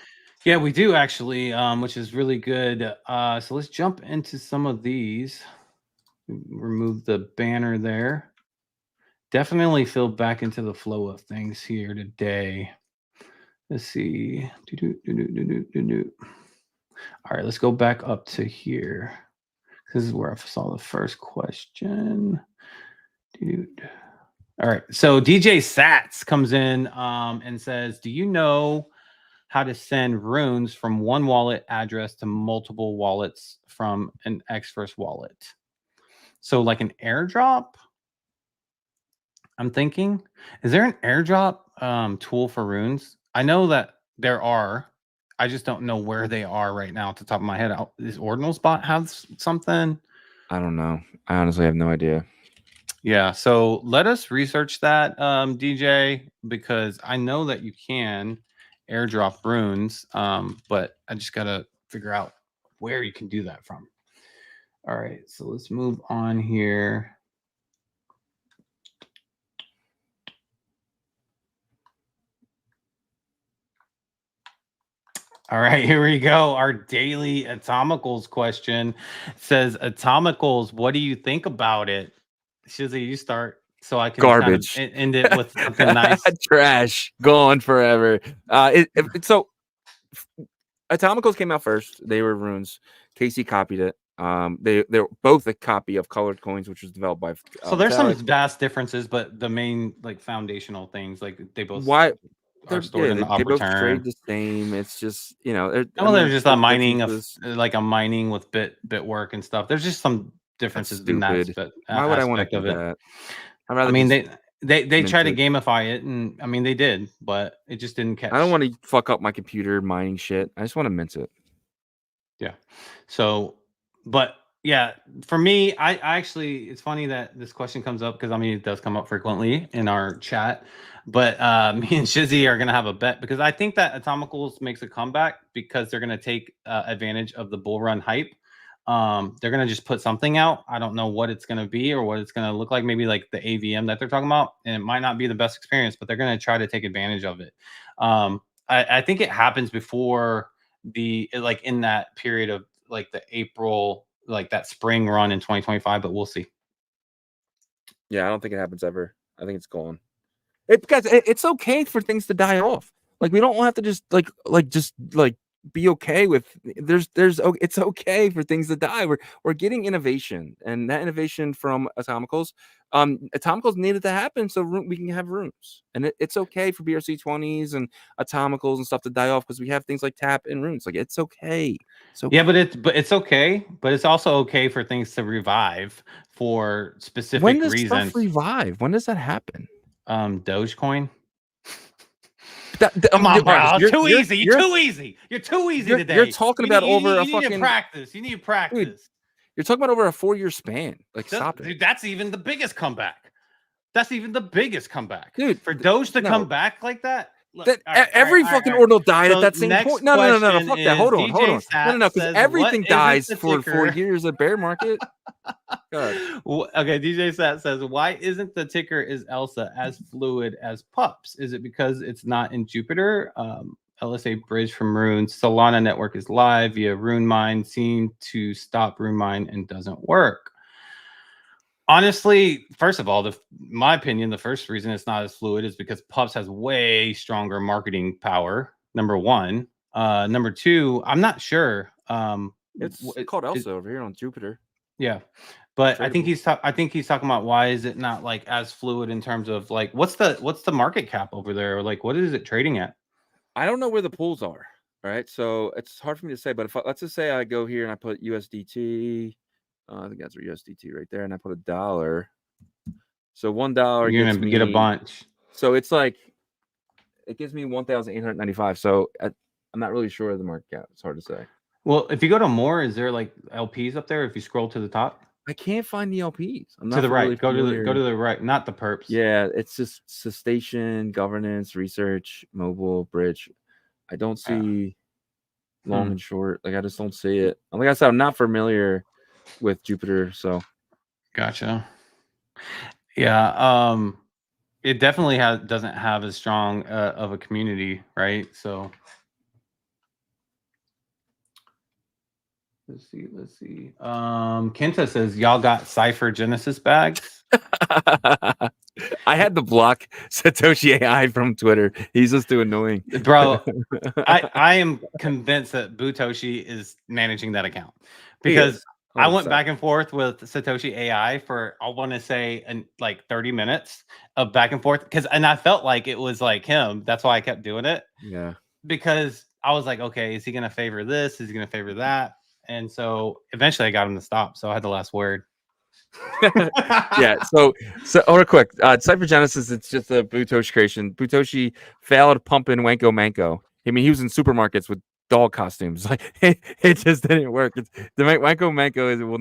Yeah, we do actually, which is really good. So let's jump into some of these. Remove the banner there. Definitely feel back into the flow of things here today. Let's see. All right, let's go back up to here. This is where I saw the first question. All right, so DJ Sats comes in and says, do you know how to send runes from one wallet address to multiple wallets from an Xverse wallet? So like an airdrop? I'm thinking, is there an airdrop tool for runes? I know that there are. I just don't know where they are right now at the top of my head. Does Ordinal Spot have something? I don't know. I honestly have no idea. Yeah, so let us research that, DJ, because I know that you can airdrop runes, but I just gotta figure out where you can do that from. All right, so let's move on here. All right, here we go. Our daily atomicals question says, "Atomicals, what do you think about it?" Shizzy, you start so I can Garbage. kind of end it with something nice. Trash. Gone forever. So Atomicals came out first. They were runes. Casey copied it. They're both a copy of Colored Coins, which was developed by. So there's some vast differences, but the main like foundational things, like they both are stored in the they upper both turn. trade the same. It's just they're just a mining of like a mining with bit work and stuff. There's just some differences in that aspect. Why would I want to do that? I mean, they try to gamify it, and I mean they did, but it just didn't catch. I don't want to fuck up my computer mining shit. I just want to mint it. Yeah. So, but yeah, for me, I actually, it's funny that this question comes up because I mean it does come up frequently in our chat. But me and Shizzy are gonna have a bet because I think that Atomicals makes a comeback because they're gonna take advantage of the bull run hype. They're gonna just put something out. I don't know what it's gonna be or what it's gonna look like. Maybe like the AVM that they're talking about, and it might not be the best experience, but they're gonna try to take advantage of it. I think it happens before like in that period of like the April, like that spring run in 2025, but we'll see. Yeah, I don't think it happens ever. I think it's gone. Because it's okay for things to die off. Like we don't have to just be okay with it's okay for things to die. We're getting innovation, and that innovation from Atomicals. Atomicals needed to happen so we can have rooms, and it's okay for BRC20s and Atomicals and stuff to die off because we have things like tap and runes. Like it's okay. So yeah, but it's okay, but it's also okay for things to revive for specific when does reasons. Stuff revive? When does that happen? Dogecoin. Come on, bro. You're too easy. You're too easy. You're too easy today. You're talking about over a fucking. You need to practice. You need to practice. Dude, you're talking about over a 4-year span. Like, stop it. Dude, that's even the biggest comeback. That's even the biggest comeback. Dude, for Doge to come back like that. Look, every fucking ordinal died at that same point. No, fuck that. Hold on. No, because everything dies for 4 years of bear market. Okay, DJ Sat says, why isn't the ticker is Elsa as fluid as pups? Is it because it's not in Jupiter? LSA bridge from runes. Solana network is live via rune mine. Seem to stop rune mine and doesn't work. Honestly, first of all, my opinion, the first reason it's not as fluid is because Pups has way stronger marketing power. Number one. Number two, I'm not sure. It's called Elsa over here on Jupiter. Yeah, but I think he's talking about why is it not like as fluid in terms of like what's the market cap over there, or like what is it trading at? I don't know where the pools are. Right, so it's hard for me to say. But if let's just say I go here and I put USDT. I think that's USDT right there, and I put $1. So $1 you're gonna get a bunch. So it's like it gives me 1,895. So I'm not really sure of the market cap. It's hard to say. Well, if you go to more, is there like LPs up there? If you scroll to the top, I can't find the LPs. I'm not to the right. Really go to the right, not the perps. Yeah, it's just station, governance, research, mobile, bridge. I don't see long and short. Like I just don't see it. Like I said, I'm not familiar with Jupiter, so gotcha. Yeah, it definitely doesn't have as strong of a community, right? So let's see. Kenta says y'all got Cypher Genesis bags. I had to block Satoshi AI from Twitter. He's just too annoying, bro. I am convinced that Butoshi is managing that account because I went back and forth with Satoshi AI for, I want to say, like 30 minutes of back and forth. And I felt like it was like him. That's why I kept doing it. Yeah. Because I was like, okay, is he going to favor this? Is he going to favor that? And so eventually I got him to stop. So I had the last word. Yeah. So real quick, Cypher Genesis. It's just a Butoshi creation. Butoshi failed pumping Wanko Manko. I mean, he was in supermarkets with dog costumes. Like it just didn't work. It's the Wanko Manko will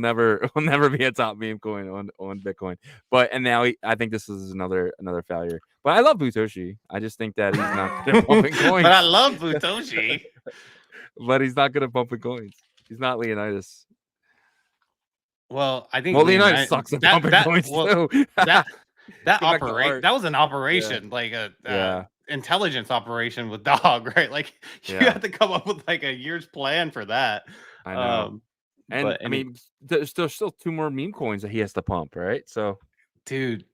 never be a top meme coin on Bitcoin. But and now I think this is another failure. But I love Butoshi. I just think that he's not good at pumping coins. But I love Butoshi. But he's not good at pumping coins. He's not Leonidas. Well, I think Leonidas sucks at pumping coins too. that Go back to art. that was an operation, like a intelligence operation with dog, right? Like you have to come up with like a year's plan for that. I know. And I mean, there's still 2 more meme coins that he has to pump, right? So, dude,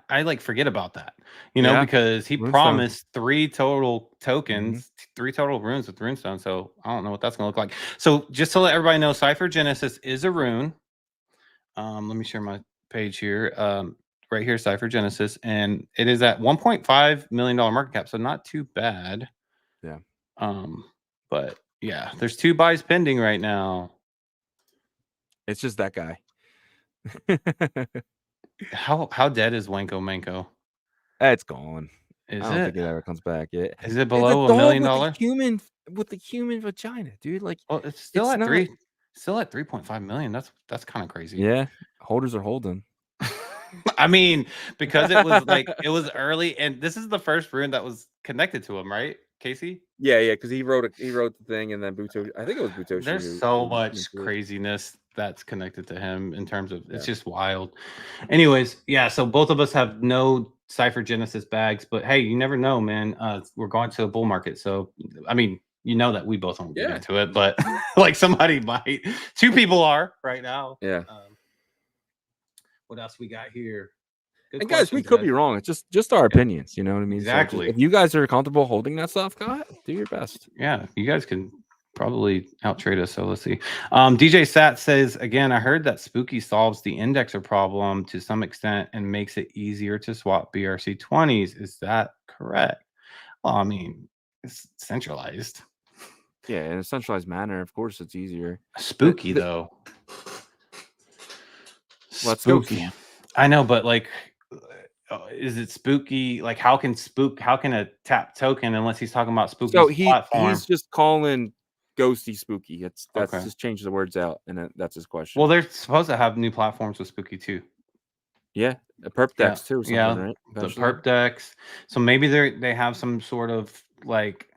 I like forget about that, because he Runestone. promised 3 total tokens, 3 total runes with Runestone. So I don't know what that's gonna look like. So just to let everybody know, Cypher Genesis is a rune. Let me share my page here. Right here, Cypher Genesis, and it is at $1.5 million market cap, so not too bad. Yeah. But yeah, there's 2 buys pending right now. It's just that guy. How dead is Wanko Manko? It's gone. I don't think it ever comes back. Is it below $1 million? With the human vagina, dude. Like, well, it's still at 3.5 million. That's kind of crazy. Yeah, holders are holding. I mean, because it was early, and this is the first rune that was connected to him, right, Casey? Yeah, because he wrote the thing, and then Butoshi. I think it was Butoshi. There's so much craziness that's connected to him in terms of it's just wild. Anyways, yeah. So both of us have no Cypher Genesis bags, but hey, you never know, man. We're going to a bull market, so I mean, that we both won't get into it, but like somebody might. 2 people are right now. Yeah. What else we got here? And guys, we could be wrong. It's just our opinions. You know what I mean? Exactly. So if you guys are comfortable holding that stuff, go ahead, do your best. Yeah, you guys can probably out trade us. So let's see. DJ Sat says again, I heard that Spooky solves the indexer problem to some extent and makes it easier to swap BRC20s. Is that correct? Well, I mean, it's centralized. Yeah, in a centralized manner, of course, it's easier. Spooky though. Well, spooky. I know, but like, is it spooky? Like, how can a tap token unless he's talking about spooky? So he's just calling ghosty spooky. That's just change the words out, and that's his question. Well, they're supposed to have new platforms with spooky too. Yeah, a perp dex too. Right? The perp dex. So maybe they have some sort of like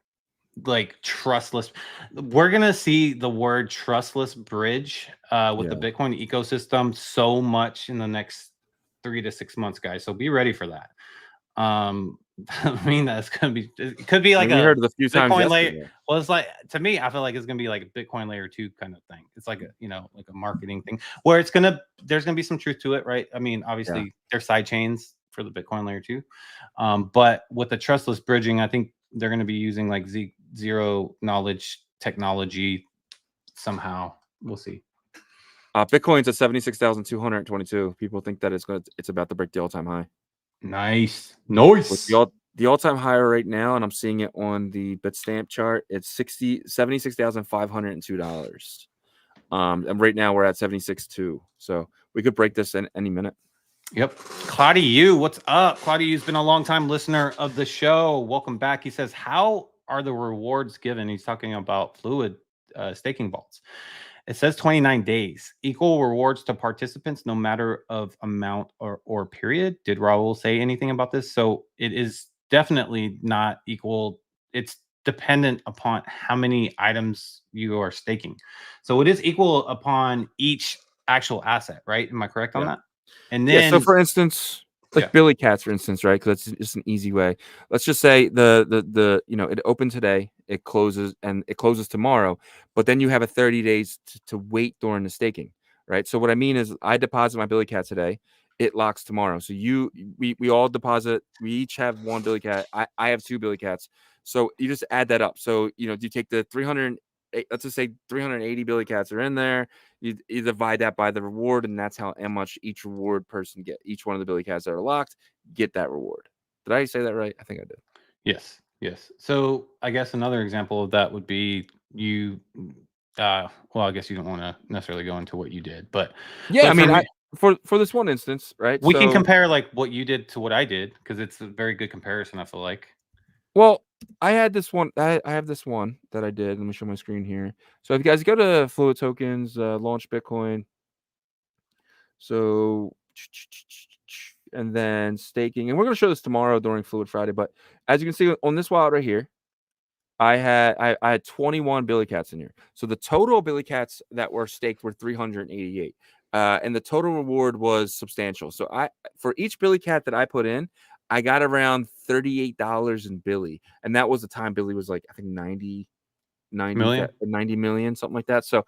trustless. We're gonna see the word trustless bridge with the Bitcoin ecosystem so much in the next 3 to 6 months, guys. So be ready for that. I mean, that's gonna be. It could be like we heard it a few Bitcoin times layer. Well, it's like, to me, I feel like it's gonna be like a Bitcoin layer 2 kind of thing. It's like a like a marketing thing where there's gonna be some truth to it, right? I mean, obviously they're side chains for the Bitcoin layer 2, but with the trustless bridging, I think they're gonna be using like zero knowledge technology somehow. We'll see. Bitcoin's at 76,222. People think that it's about to break the all-time high. Nice. With the all-time high right now, and I'm seeing it on the Bitstamp chart. It's $76,502. And right now we're at 76.2. So we could break this in any minute. Yep. Cloudy U, what's up? Cloudy U's been a long time listener of the show. Welcome back. He says, how are the rewards given? He's talking about fluid staking vaults. It says 29 days. Equal rewards to participants, no matter of amount or period. Did Raul say anything about this? So it is definitely not equal. It's dependent upon how many items you are staking. So it is equal upon each actual asset, right? Am I correct on that? And then, so for instance, like Billy Cats, for instance, right? Because that's just an easy way. Let's just say the it opened today, it closes tomorrow, but then you have a 30 days to wait during the staking, right? So what I mean is, I deposit my Billy Cat today, it locks tomorrow. So we all deposit, we each have 1 Billy Cat. I have 2 Billy Cats. So you just add that up. So you take the 300. Let's just say 380 Billy Cats are in there. You divide that by the reward, and that's how much each reward person get. Each one of the Billy Cats that are locked get that reward. Did I say that right? I think I did. Yes. So I guess another example of that would be you Well, I guess you don't want to necessarily go into what you did, but Yeah, I for mean, me, for this one instance, right? we can So, compare like what you did to what I did because it's a very good comparison. I feel like. well, I had this one. I have this one that I did. Let me show my screen here. So if you guys go to Fluid Tokens, launch Bitcoin. So and then staking, and we're gonna show this tomorrow during Fluid Friday. But as you can see on this wallet right here, I had 21 Billy Cats in here. So the total Billy Cats that were staked were 388. And the total reward was substantial. So for each Billy Cat that I put in, I got around $38 in Billy. And that was the time Billy was like, I think 90 million, something like that. So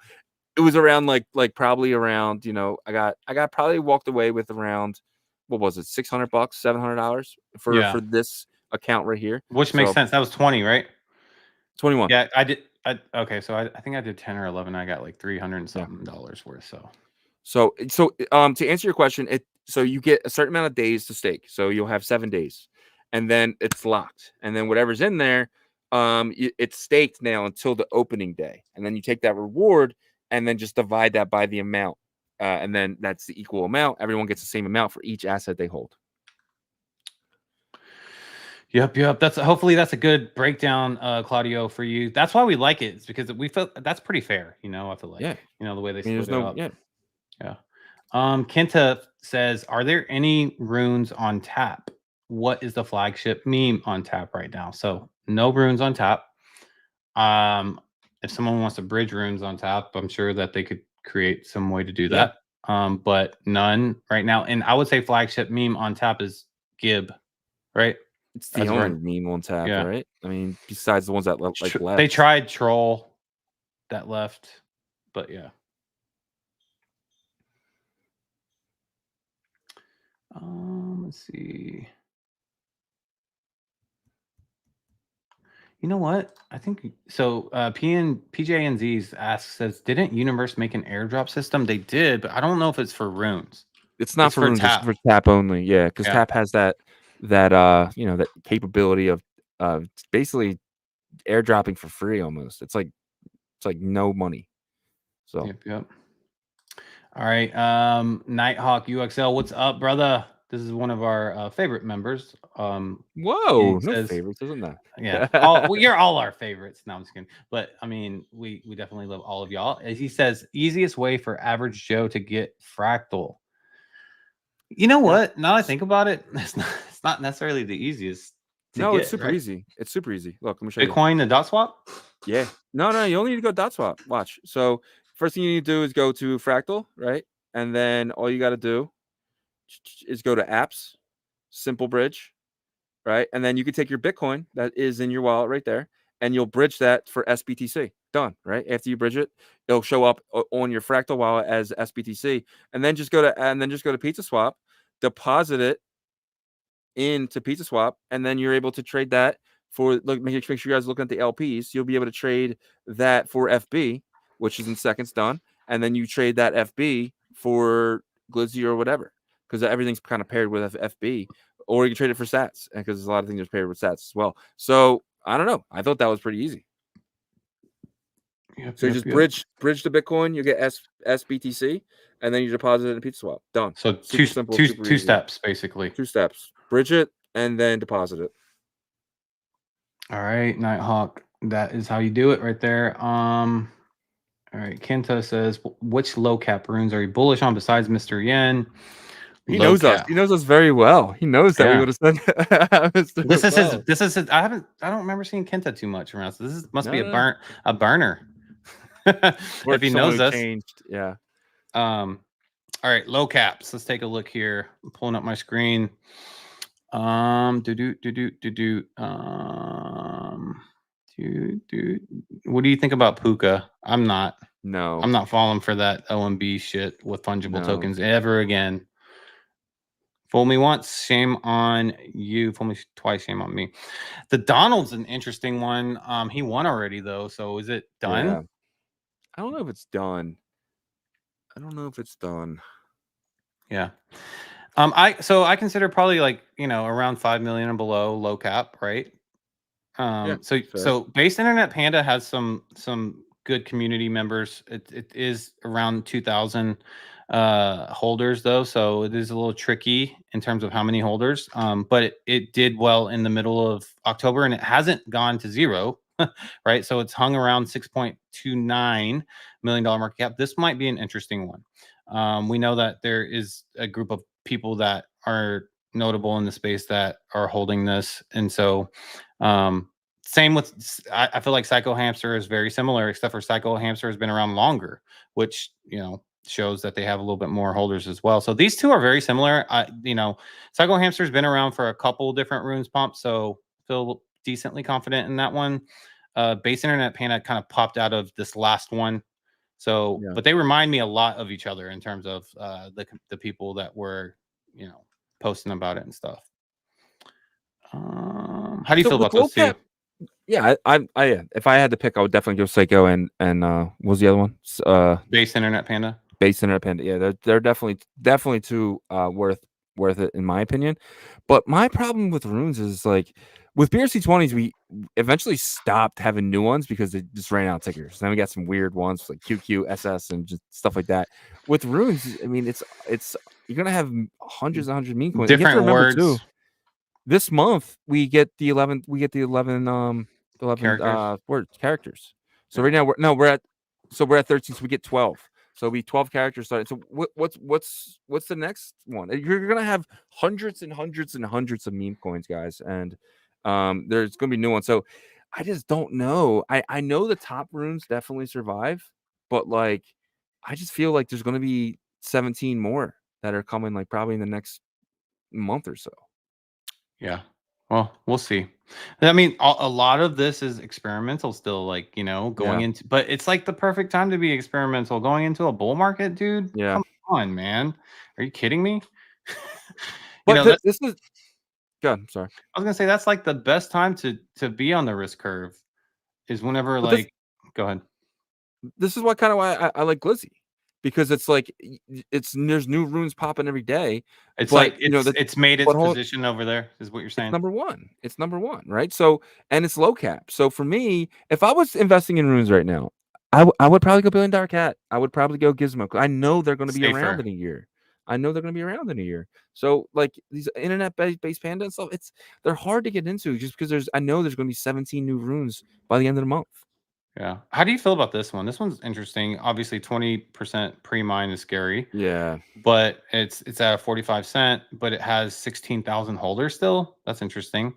it was around like probably around, I got probably walked away with around, what was it, $600, $700 for this account right here. Which makes sense. That was 20, right? 21. Yeah, I did. Okay, so I think I did 10 or 11. I got like $300 and something dollars worth. So to answer your question, so you get a certain amount of days to stake. So you'll have 7 days, and then it's locked, and then whatever's in there, it's staked now until the opening day, and then you take that reward and then just divide that by the amount, and then that's the equal amount. Everyone gets the same amount for each asset they hold. Yep. Hopefully that's a good breakdown, Claudio, for you. That's why we like it. It's because we feel that's pretty fair. I feel like the way they split it up. Yeah. Kenta says, "Are there any runes on tap? What is the flagship meme on tap right now?" So no runes on tap. If someone wants to bridge runes on tap, I'm sure that they could create some way to do that. But none right now. And I would say flagship meme on tap is Gib, right? It's the only meme on tap, right? I mean, besides the ones that left. They tried troll that left, but yeah. Let's see. You know what? I think so. PJNZ's says, "Didn't Universe make an airdrop system?" They did, but I don't know if it's for runes. It's not for runes. It's for tap only. Yeah, because tap has that that capability of basically airdropping for free almost. It's like no money. So yep. All right, Nighthawk UXL, what's up, brother? This is one of our favorite members. Whoa, no favorites, isn't that? Yeah, you're all our favorites. No, I'm just kidding. But I mean, we definitely love all of y'all. As he says, easiest way for average Joe to get fractal. You know what? Now I think about it, it's not necessarily the easiest. It's super easy. It's super easy. Look, let me show you. Bitcoin and dot swap? Yeah. No, you only need to go dot swap. Watch. So first thing you need to do is go to Fractal, right? And then all you got to do is go to apps, simple bridge, right? And then you can take your Bitcoin that is in your wallet right there, and you'll bridge that for SBTC. Done, right? After you bridge it, it'll show up on your Fractal wallet as SBTC, and then just go to Pizza Swap, deposit it into Pizza Swap, and then you're able to trade that for make sure you guys are looking at the LPs. You'll be able to trade that for FB, which is in seconds done, and then you trade that FB for Glizzy or whatever, because everything's kind of paired with FB, or you can trade it for Sats, because there's a lot of things that's paired with Sats as well. So I don't know. I thought that was pretty easy. So you just bridge the Bitcoin, you get SBTC, and then you deposit it in Pizza Swap. Done. So two steps basically. 2 steps. Bridge it and then deposit it. All right, Nighthawk. That is how you do it right there. All right, Kenta says, which low cap runes are you bullish on besides Mr. Yen? He knows us. He knows us very well. He knows that we would have said Mr. This is his, I don't remember seeing Kenta too much around. So must be a burner. If he knows us. Changed. Yeah. All right, low caps. Let's take a look here. I'm pulling up my screen. What do you think about Puka? I'm not falling for that OMB shit with fungible tokens ever again. Fool me once, shame on you. Fool me twice, shame on me. The Donald's an interesting one. He won already though, so is it done? Yeah. I don't know if it's done. Yeah. I consider probably around 5 million and below low cap, right? So Base Internet Panda has some good community members. It is around 2,000 holders though, so it is a little tricky in terms of how many holders. But it did well in the middle of October, and it hasn't gone to zero, right? So it's hung around $6.29 million market cap. This might be an interesting one. We know that there is a group of people that are notable in the space that are holding this, and so same with, I feel like Psycho Hamster is very similar, except for Psycho Hamster has been around longer, which, you know, shows that they have a little bit more holders as well. So these two are very similar. You know, Psycho Hamster has been around for a couple different runes pumps, so feel decently confident in that one. Base Internet Panda kind of popped out of this last one. So, but they remind me a lot of each other in terms of the people that were, you know, posting about it and stuff. How do you feel about those two? Yeah, I if I had to pick, I would definitely go Psycho and what was the other one? Base Internet Panda. Base Internet Panda. Yeah, they're definitely too worth it in my opinion. But my problem with runes is like with BRC20s, we eventually stopped having new ones because they just ran out of tickers. Then we got some weird ones like QQ, SS, and just stuff like that. With runes, I mean, it's you're gonna have hundreds and hundreds of meme coins. Different you have to remember words. too. This month we get the 11 characters. So right now we're at 13, so we get 12. So it'll be 12 characters starting. So what's the next one? You're gonna have hundreds and hundreds and hundreds of meme coins, guys, and there's gonna be new ones. So I just don't know. I know the top runes definitely survive, but like I just feel like there's gonna be 17 more that are coming, like probably in the next month or so. Yeah. Well, we'll see. I mean, a lot of this is experimental still, like, you know, going into, but it's like the perfect time to be experimental. Going into a bull market, dude. Yeah. Come on, man. Are you kidding me? But this is good. I'm sorry. I was gonna say that's like the best time to be on the risk curve is whenever go ahead. This is why I like Glizzy, because it's like there's new runes popping every day. It's but, like you know, it's made its position over there, is what you're saying. It's number one, right? So, and it's low cap. So for me, if I was investing in runes right now, I would probably go $1 Billion Cat. I would probably go Gizmo. I know they're going to be around in a year. So like these internet-based panda and stuff, they're hard to get into just because I know there's going to be 17 new runes by the end of the month. Yeah. How do you feel about this one? This one's interesting. Obviously, 20% pre-mine is scary. Yeah. But it's at a 45 cent, but it has 16,000 holders still. That's interesting.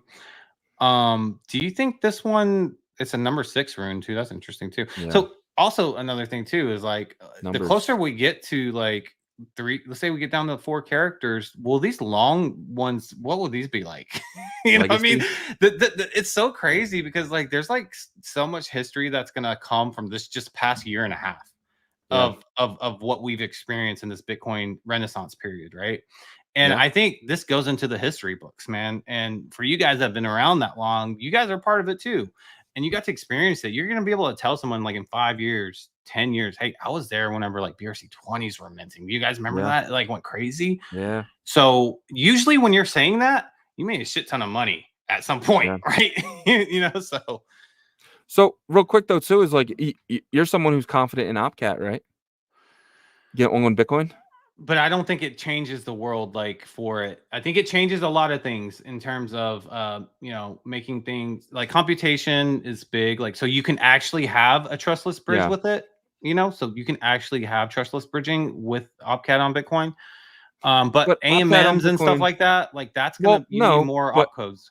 Do you think this one, it's a number 6 rune too? That's interesting too. Yeah. So also another thing too is like the closer we get to like 3, let's say we get down to 4 characters, will these long ones, what will these be like? You know what I mean? It's so crazy because like there's like so much history that's gonna come from this just past year and a half of what we've experienced in this Bitcoin Renaissance period, right? And I think this goes into the history books, man. And for you guys that have been around that long, you guys are part of it too. And you got to experience it. You're going to be able to tell someone like in 5 years, 10 years, hey, I was there whenever like BRC20s were minting. Do you guys remember that? Like went crazy. Yeah. So usually when you're saying that, you made a shit ton of money at some point, right? You know, So real quick though, too, is like you're someone who's confident in OpCat, right? Get on Bitcoin. But I don't think it changes the world like for it. I think it changes a lot of things in terms of you know, making things like computation is big. Like so you can actually have a trustless bridge with it, you know, so you can actually have trustless bridging with OpCat on Bitcoin. But AMMs and stuff like that, like that's gonna need more opcodes.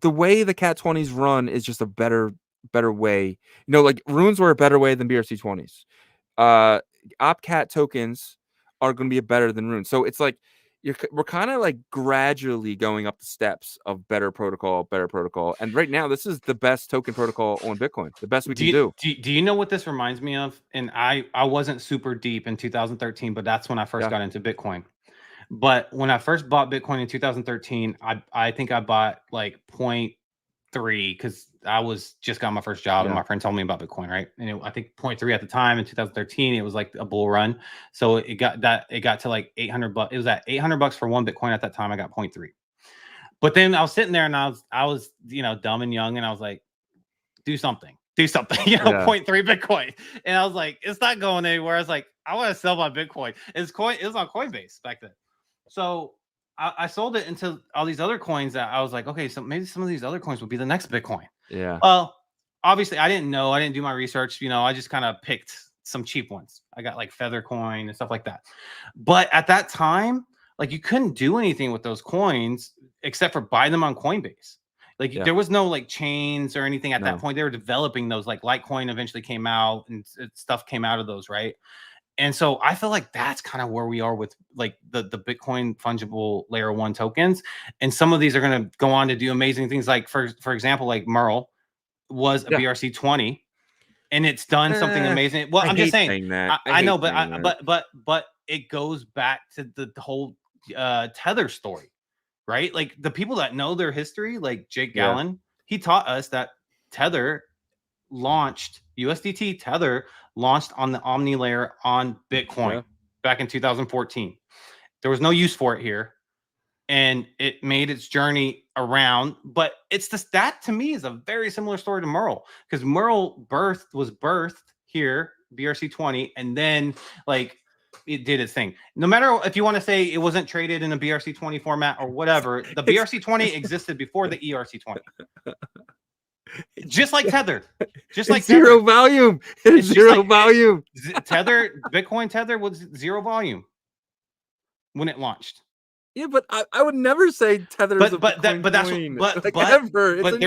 The way the Cat 20s run is just a better way. You know, like runes were a better way than BRC20s. OpCat tokens are going to be better than runes. So it's like we're kind of like gradually going up the steps of better protocol. And right now, this is the best token protocol on Bitcoin. The best we can do. Do you know what this reminds me of? And I wasn't super deep in 2013, but that's when I first got into Bitcoin. But when I first bought Bitcoin in 2013, I think I bought like 0.3 because I was just got my first job and my friend told me about Bitcoin, right? And I think 0.3 at the time in 2013, it was like a bull run. So it got to like $800. It was at $800 for 1 Bitcoin at that time. I got 0.3. But then I was sitting there and I was, you know, dumb and young, and I was like, do something. do something, 0.3 Bitcoin. And I was like, it's not going anywhere. I was like, I want to sell my Bitcoin. It was on Coinbase back then. So I sold it into all these other coins that I was like, okay, so maybe some of these other coins will be the next Bitcoin. Yeah. Well, obviously I didn't know. I didn't do my research. I just kind of picked some cheap ones. I got like Feather Coin and stuff like that. But at that time, like you couldn't do anything with those coins except for buy them on Coinbase. Like there was no like chains or anything at that point. They were developing those. Like Litecoin eventually came out and stuff came out of those, right? And so I feel like that's kind of where we are with like the Bitcoin fungible layer 1 tokens. And some of these are going to go on to do amazing things. Like for example, like Merle was a BRC20 and it's done something amazing. Well, I'm just saying that. I know, but it goes back to the whole Tether story, right? Like the people that know their history, like Jake Gallen, he taught us that Tether launched USDT Tether launched on the Omni layer on Bitcoin back in 2014. There was no use for it here, and it made its journey around. But that to me is a very similar story to Merle, because Merle was birthed here, BRC20, and then like it did its thing. No matter if you want to say it wasn't traded in a BRC20 format or whatever, the BRC20 existed before the ERC20. Just like Tether, just like zero volume. It's zero volume. Tether, Bitcoin Tether was zero volume when it launched. Yeah, but I would never say Tether is a Bitcoin coin. But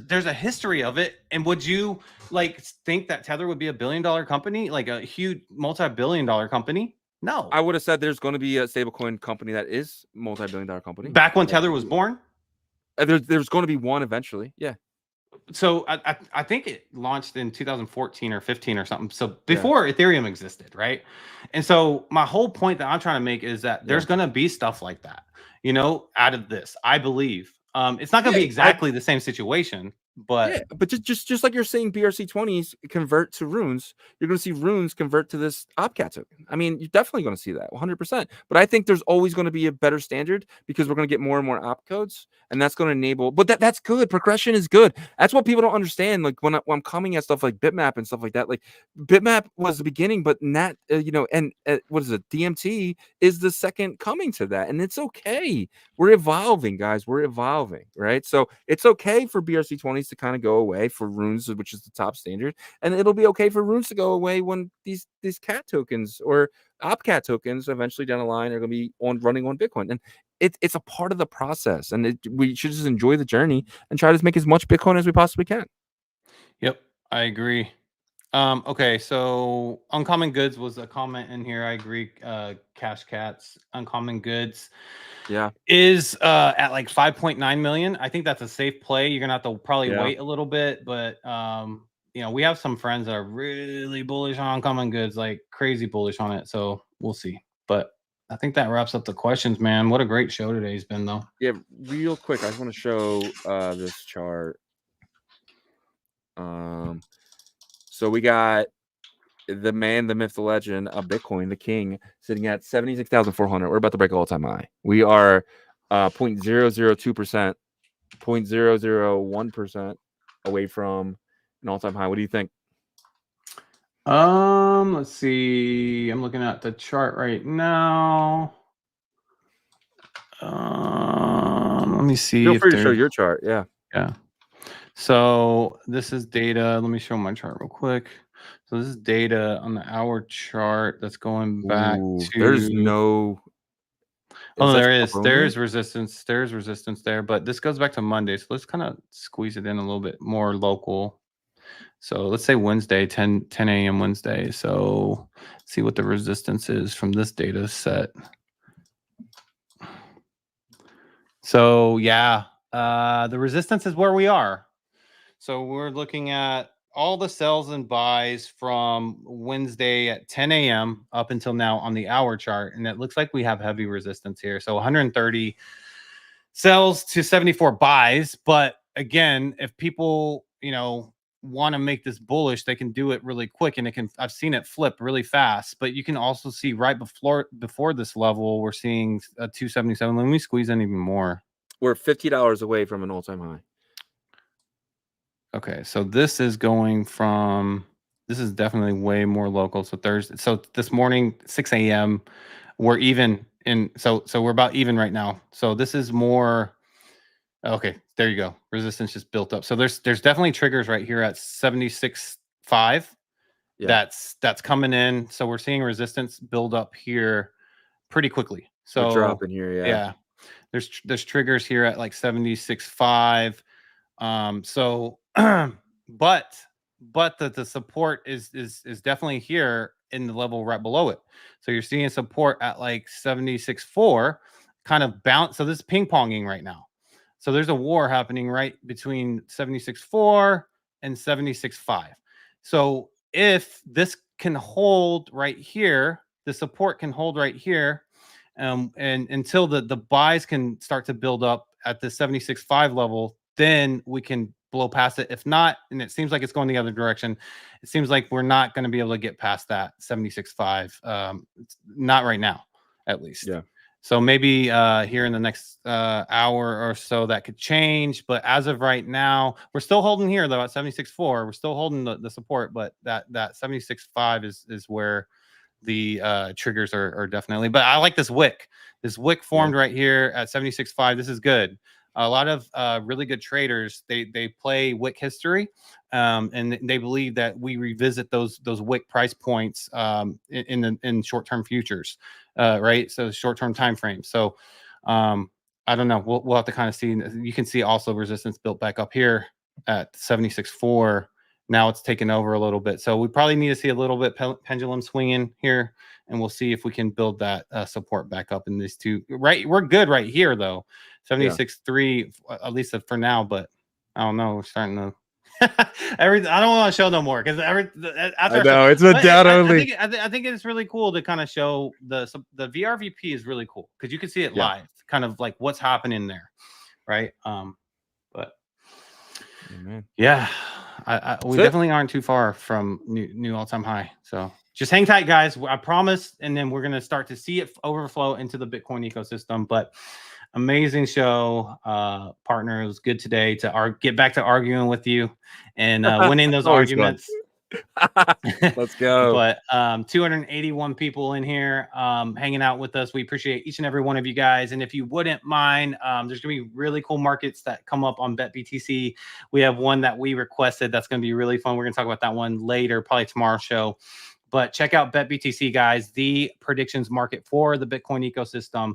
there's a history of it. And would you like think that Tether would be $1 billion company, like a huge multi-billion-dollar company? No, I would have said there's going to be a stablecoin company that is multi-billion-dollar company. Back when Tether was born, there's going to be one eventually. Yeah. So I think it launched in 2014 or 15 or something. So before Ethereum existed, right? And so my whole point that I'm trying to make is that there's going to be stuff like that, out of this. I believe it's not going to be exactly the same situation, but just like you're saying, BRC20s convert to runes. You're going to see runes convert to this OpCat token. I mean, you're definitely going to see that 100%. But I think there's always going to be a better standard because we're going to get more and more opcodes, and that's going to enable. But that's good. Progression is good. That's what people don't understand. Like when I'm coming at stuff like Bitmap and stuff like that. Like Bitmap was the beginning, but what is it? DMT is the second coming to that, and it's okay. We're evolving, guys. We're evolving, right? So it's okay for BRC20s to kind of go away for runes, which is the top standard, and it'll be okay for runes to go away when these cat tokens or OpCat tokens eventually down the line are going to be running on Bitcoin. And it's a part of the process, and we should just enjoy the journey and try to make as much Bitcoin as we possibly can. Yep, I agree. Okay, so Uncommon Goods was a comment in here. I agree. Cash Cats, Uncommon Goods, is at like 5.9 million. I think that's a safe play. You're gonna have to probably wait a little bit, but we have some friends that are really bullish on Uncommon Goods, like crazy bullish on it. So we'll see. But I think that wraps up the questions, man. What a great show today's been, though. Yeah, real quick, I just want to show this chart. So we got the man, the myth, the legend of Bitcoin, the king, sitting at 76,400. We're about to break an all-time high. We are 0.002%, 0.001% away from an all-time high. What do you think? Let's see. I'm looking at the chart right now. Let me see. Feel free to show your chart. Yeah. So this is data. Let me show my chart real quick. So this is data on the hour chart that's going back to. There's no. There is. There's resistance. There's resistance there, but this goes back to Monday. So let's kind of squeeze it in a little bit more local. So let's say Wednesday, 10 a.m. Wednesday. So let's see what the resistance is from this data set. So the resistance is where we are. So we're looking at all the sells and buys from Wednesday at 10 a.m. up until now on the hour chart. And it looks like we have heavy resistance here. So 130 sells to 74 buys. But again, if people, want to make this bullish, they can do it really quick. And I've seen it flip really fast. But you can also see right before this level, we're seeing a 277. Let me squeeze in even more. We're $50 away from an all-time high. Okay, so this is going from, this is definitely way more local. So Thursday, so this morning, 6 a.m., we're even in, so we're about even right now. So this is more, okay, there you go. Resistance just built up. So there's definitely triggers right here at 76.5. Yeah. That's coming in. So we're seeing resistance build up here pretty quickly. We're So dropping here, yeah, there's triggers here at like 76.5. So but the support is definitely here in the level right below it. So you're seeing support at like 76.4, kind of bounce. So this is ping ponging right now. So there's a war happening right between 76.4 and 76.5. So if this can hold right here, the support can hold right here, and until the buys can start to build up at the 76.5 level, then we can blow past it. If not, and it seems like it's going the other direction, it seems like we're not going to be able to get past that 76.5. Not right now, at least. Yeah. So maybe here in the next hour or so that could change. But as of right now, we're still holding here though at 76.4. We're still holding the support, but that 76.5 is where the triggers are definitely. But I like this wick. This wick formed right here at 76.5. This is good. A lot of really good traders, they play wick history, and they believe that we revisit those wick price points in short-term futures, right? So short-term time frames. So I don't know. We'll have to kind of see. You can see also resistance built back up here at 76.4. Now it's taken over a little bit. So we probably need to see a little bit pendulum swinging here, and we'll see if we can build that support back up in these two. Right, we're good right here though. 76.3 at least for now, but I don't know. We're starting to. I don't want to show no more because I know it's a doubt only. I think it's really cool to kind of show the VRVP is really cool because you can see it live, kind of like what's happening there, right? But yeah, we definitely aren't too far from new all-time high. So just hang tight, guys. I promise, and then we're gonna start to see it overflow into the Bitcoin ecosystem. But amazing show, partner. It was good today to get back to arguing with you and winning those arguments. Let's go. But 281 people in here hanging out with us. We appreciate each and every one of you guys. And if you wouldn't mind, there's gonna be really cool markets that come up on BetBTC. We have one that we requested that's gonna be really fun. We're gonna talk about that one later, probably tomorrow's show. But check out BetBTC, guys, the predictions market for the Bitcoin ecosystem.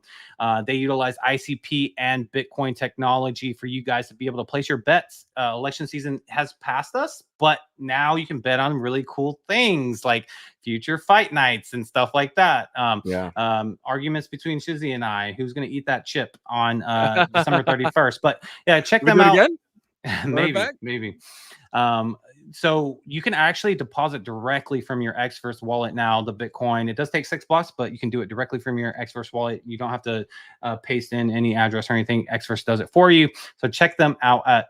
They utilize ICP and Bitcoin technology for you guys to be able to place your bets. Election season has passed us, but now you can bet on really cool things like future fight nights and stuff like that. Arguments between Shizzy and I, who's going to eat that chip on December 31st. But yeah, check them out. Maybe. So you can actually deposit directly from your Xverse wallet now, the Bitcoin. It does take $6, but you can do it directly from your Xverse wallet. You don't have to paste in any address or anything. Xverse does it for you. So check them out at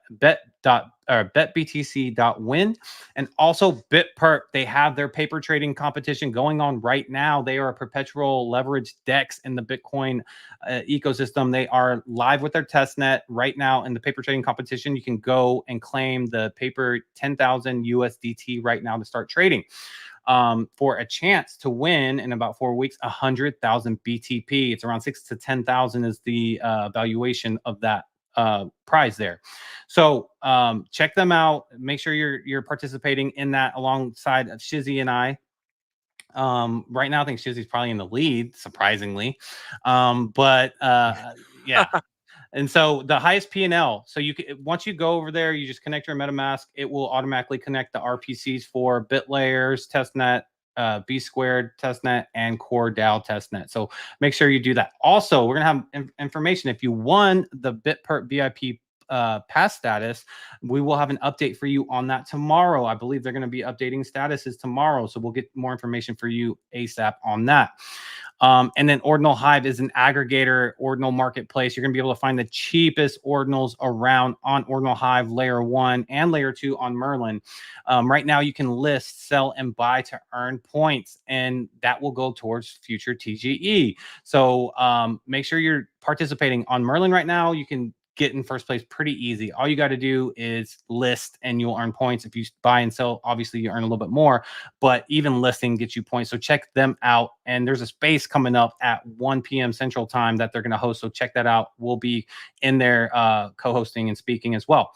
betbtc.win. And also Bitperp, they have their paper trading competition going on right now. They are a perpetual leverage DEX in the Bitcoin ecosystem. They are live with their testnet right now in the paper trading competition. You can go and claim the paper 10,000 USDT right now to start trading for a chance to win in about 4 weeks 100,000 BTP. It's around 6,000 to 10,000 is the valuation of that prize there. So check them out. Make sure you're participating in that alongside Shizzy and I. Right now I think Shizzy's probably in the lead, surprisingly. Yeah. And so the highest P&L, so you can, once you go over there, you just connect your MetaMask, it will automatically connect the RPCs for BitLayers, testnet, B squared testnet, and core DAO testnet. So make sure you do that. Also, we're gonna have information if you won the Bitperp VIP pass status. We will have an update for you on that tomorrow. I believe they're going to be updating statuses tomorrow, so we'll get more information for you ASAP on that. And then Ordinal Hive is an aggregator ordinal marketplace. You're going to be able to find the cheapest ordinals around on Ordinal Hive layer 1 and layer 2 on Merlin. Right now, you can list, sell, and buy to earn points, and that will go towards future TGE. So make sure you're participating on Merlin right now. You can get in first place pretty easy. All you got to do is list and you'll earn points. If you buy and sell, obviously you earn a little bit more, but even listing gets you points. So check them out. And there's a space coming up at 1 p.m. Central Time that they're going to host. So check that out. We'll be in there co-hosting and speaking as well.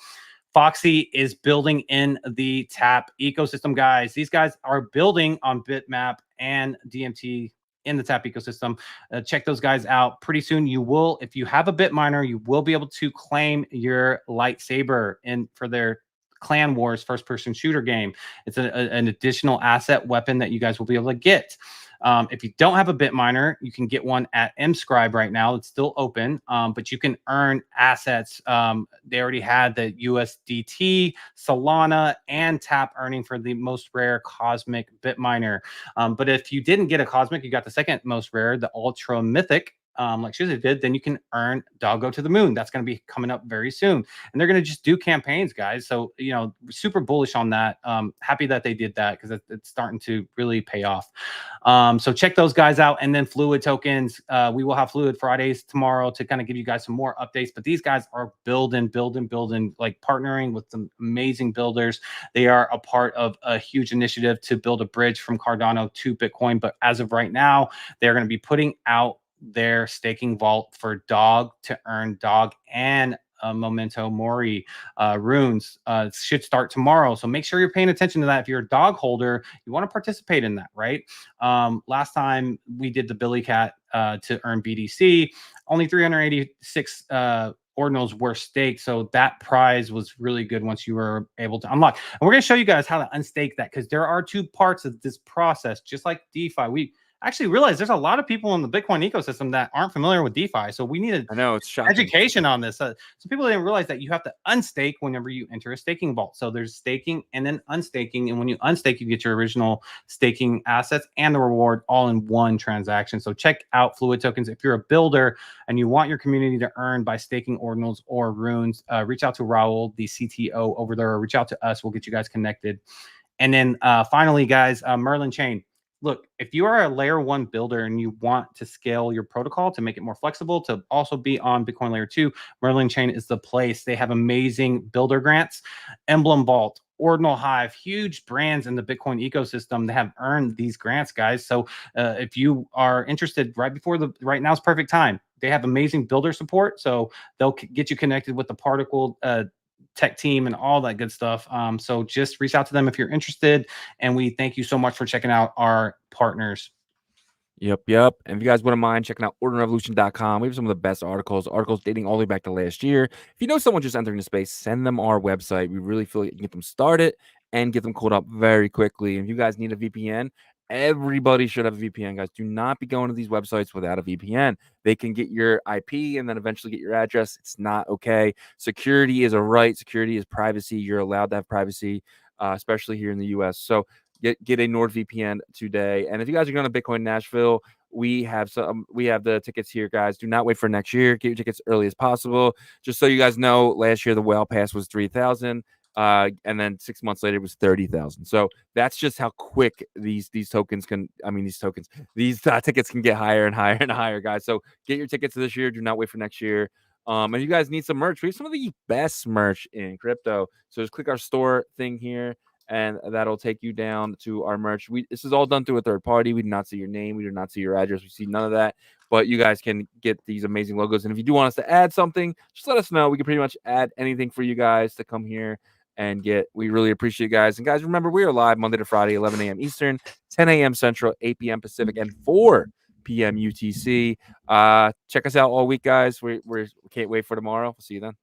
Foxy is building in the TAP ecosystem, guys. These guys are building on Bitmap and DMT in the TAP ecosystem. Check those guys out. Pretty soon you will, if you have a Bitminer, you will be able to claim your lightsaber for their Clan Wars first-person shooter game. It's an additional asset weapon that you guys will be able to get. If you don't have a Bitminer, you can get one at mScribe right now. It's still open, but you can earn assets. They already had the USDT, Solana, and TAP earning for the most rare Cosmic Bitminer. But if you didn't get a Cosmic, you got the second most rare, the Ultra Mythic, like Shizzy did, then you can earn Doggo to the Moon. That's going to be coming up very soon. And they're going to just do campaigns, guys. So, you know, super bullish on that. Happy that they did that because it's starting to really pay off. So check those guys out. And then Fluid Tokens. We will have Fluid Fridays tomorrow to kind of give you guys some more updates. But these guys are building, like partnering with some amazing builders. They are a part of a huge initiative to build a bridge from Cardano to Bitcoin. But as of right now, they're going to be putting out their staking vault for Dog to earn Dog and Memento Mori runes. Should start tomorrow, so make sure you're paying attention to that. If you're a Dog holder, you want to participate in that, right? Last time we did the Billy Cat to earn BDC, only 386 ordinals were staked, so that prize was really good once you were able to unlock. And we're going to show you guys how to unstake that, because there are two parts of this process. Just like DeFi, we actually realize there's a lot of people in the Bitcoin ecosystem that aren't familiar with DeFi. So we need education on this. So people didn't realize that you have to unstake whenever you enter a staking vault. So there's staking and then unstaking. And when you unstake, you get your original staking assets and the reward all in one transaction. So check out Fluid Tokens. If you're a builder and you want your community to earn by staking ordinals or runes, reach out to Raul, the CTO over there, or reach out to us. We'll get you guys connected. And then finally, guys, Merlin Chain. Look, if you are a layer 1 builder and you want to scale your protocol to make it more flexible, to also be on Bitcoin layer 2, Merlin Chain is the place. They have amazing builder grants, Emblem Vault, Ordinal Hive, huge brands in the Bitcoin ecosystem that have earned these grants, guys. So if you are interested, right now is perfect time. They have amazing builder support, so they'll get you connected with the Particle tech team and all that good stuff. So just reach out to them if you're interested. And we thank you so much for checking out our partners. Yep. And if you guys wouldn't mind checking out ordinalrevolution.com, we have some of the best articles dating all the way back to last year. If you know someone just entering the space, send them our website. We really feel like you can get them started and get them caught up very quickly. If you guys need a VPN, everybody should have a VPN, guys. Do not be going to these websites without a VPN. They can get your IP and then eventually get your address. It's not okay. Security is a right. Security is privacy. You're allowed to have privacy, especially here in the US. So get a NordVPN today. And if you guys are going to Bitcoin Nashville, we have the tickets here, guys. Do not wait for next year. Get your tickets early as possible. Just so you guys know, last year the whale pass was 3,000. And then 6 months later it was 30,000. So that's just how quick these tickets can get higher and higher and higher, guys. So get your tickets this year. Do not wait for next year. And you guys need some merch. We have some of the best merch in crypto. So just click our store thing here, and that'll take you down to our merch. This is all done through a third party. We do not see your name. We do not see your address. We see none of that. But you guys can get these amazing logos. And if you do want us to add something, just let us know. We can pretty much add anything for you guys to come here and get. We really appreciate you guys. And guys, remember, we are live Monday to Friday, 11 a.m. Eastern, 10 a.m. Central, 8 p.m. Pacific, and 4 p.m. UTC. Check us out all week, guys. We can't wait for tomorrow. We'll see you then.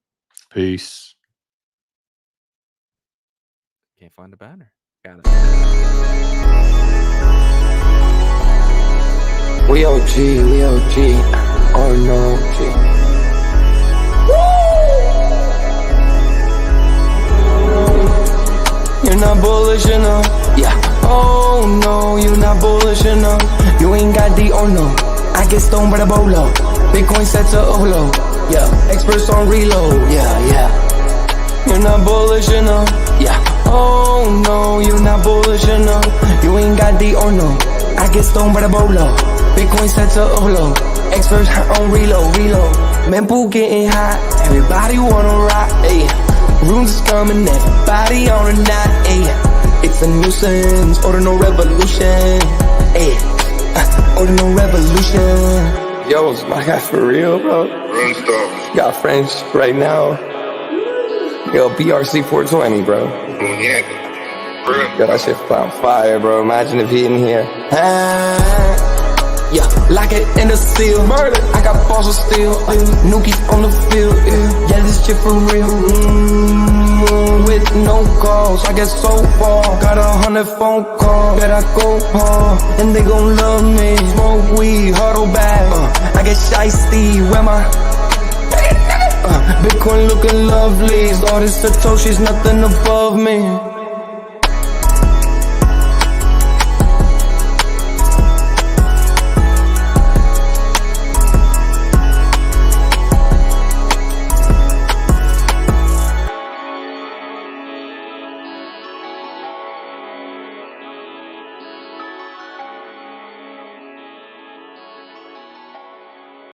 Peace. Can't find the banner. Got it. We OG. Oh no, G. You're not bullish enough, yeah. Oh no, you're not bullish enough. You ain't got the oh no. I get stoned by the bolo. Bitcoin set to Olo, yeah. Experts on reload, yeah. You're not bullish enough, yeah. Oh no, you're not bullish enough. You ain't got the oh no. I get stoned by the bolo. Bitcoin set to Olo. Experts on reload. Mempool getting hot, everybody wanna rock, ayy. Rooms is coming, everybody on a knot, ayy. It's a nuisance, Ordinal Revolution, ayy. Ordinal Revolution. Yo, it's my guy for real, bro. Got friends right now. Yo, BRC 420, bro. Yo, that shit on fire, bro. Imagine if he in here. Yeah, like it in the seal. Murder. I got balls of steel. Nookies on the field. Yeah, this shit for real. With no calls, I get so far. Got 100 phone calls that I go hard, and they gon' love me. Smoke weed, huddle back. I get shiesty. Where my Bitcoin looking lovely. All this Satoshi's nothing above me.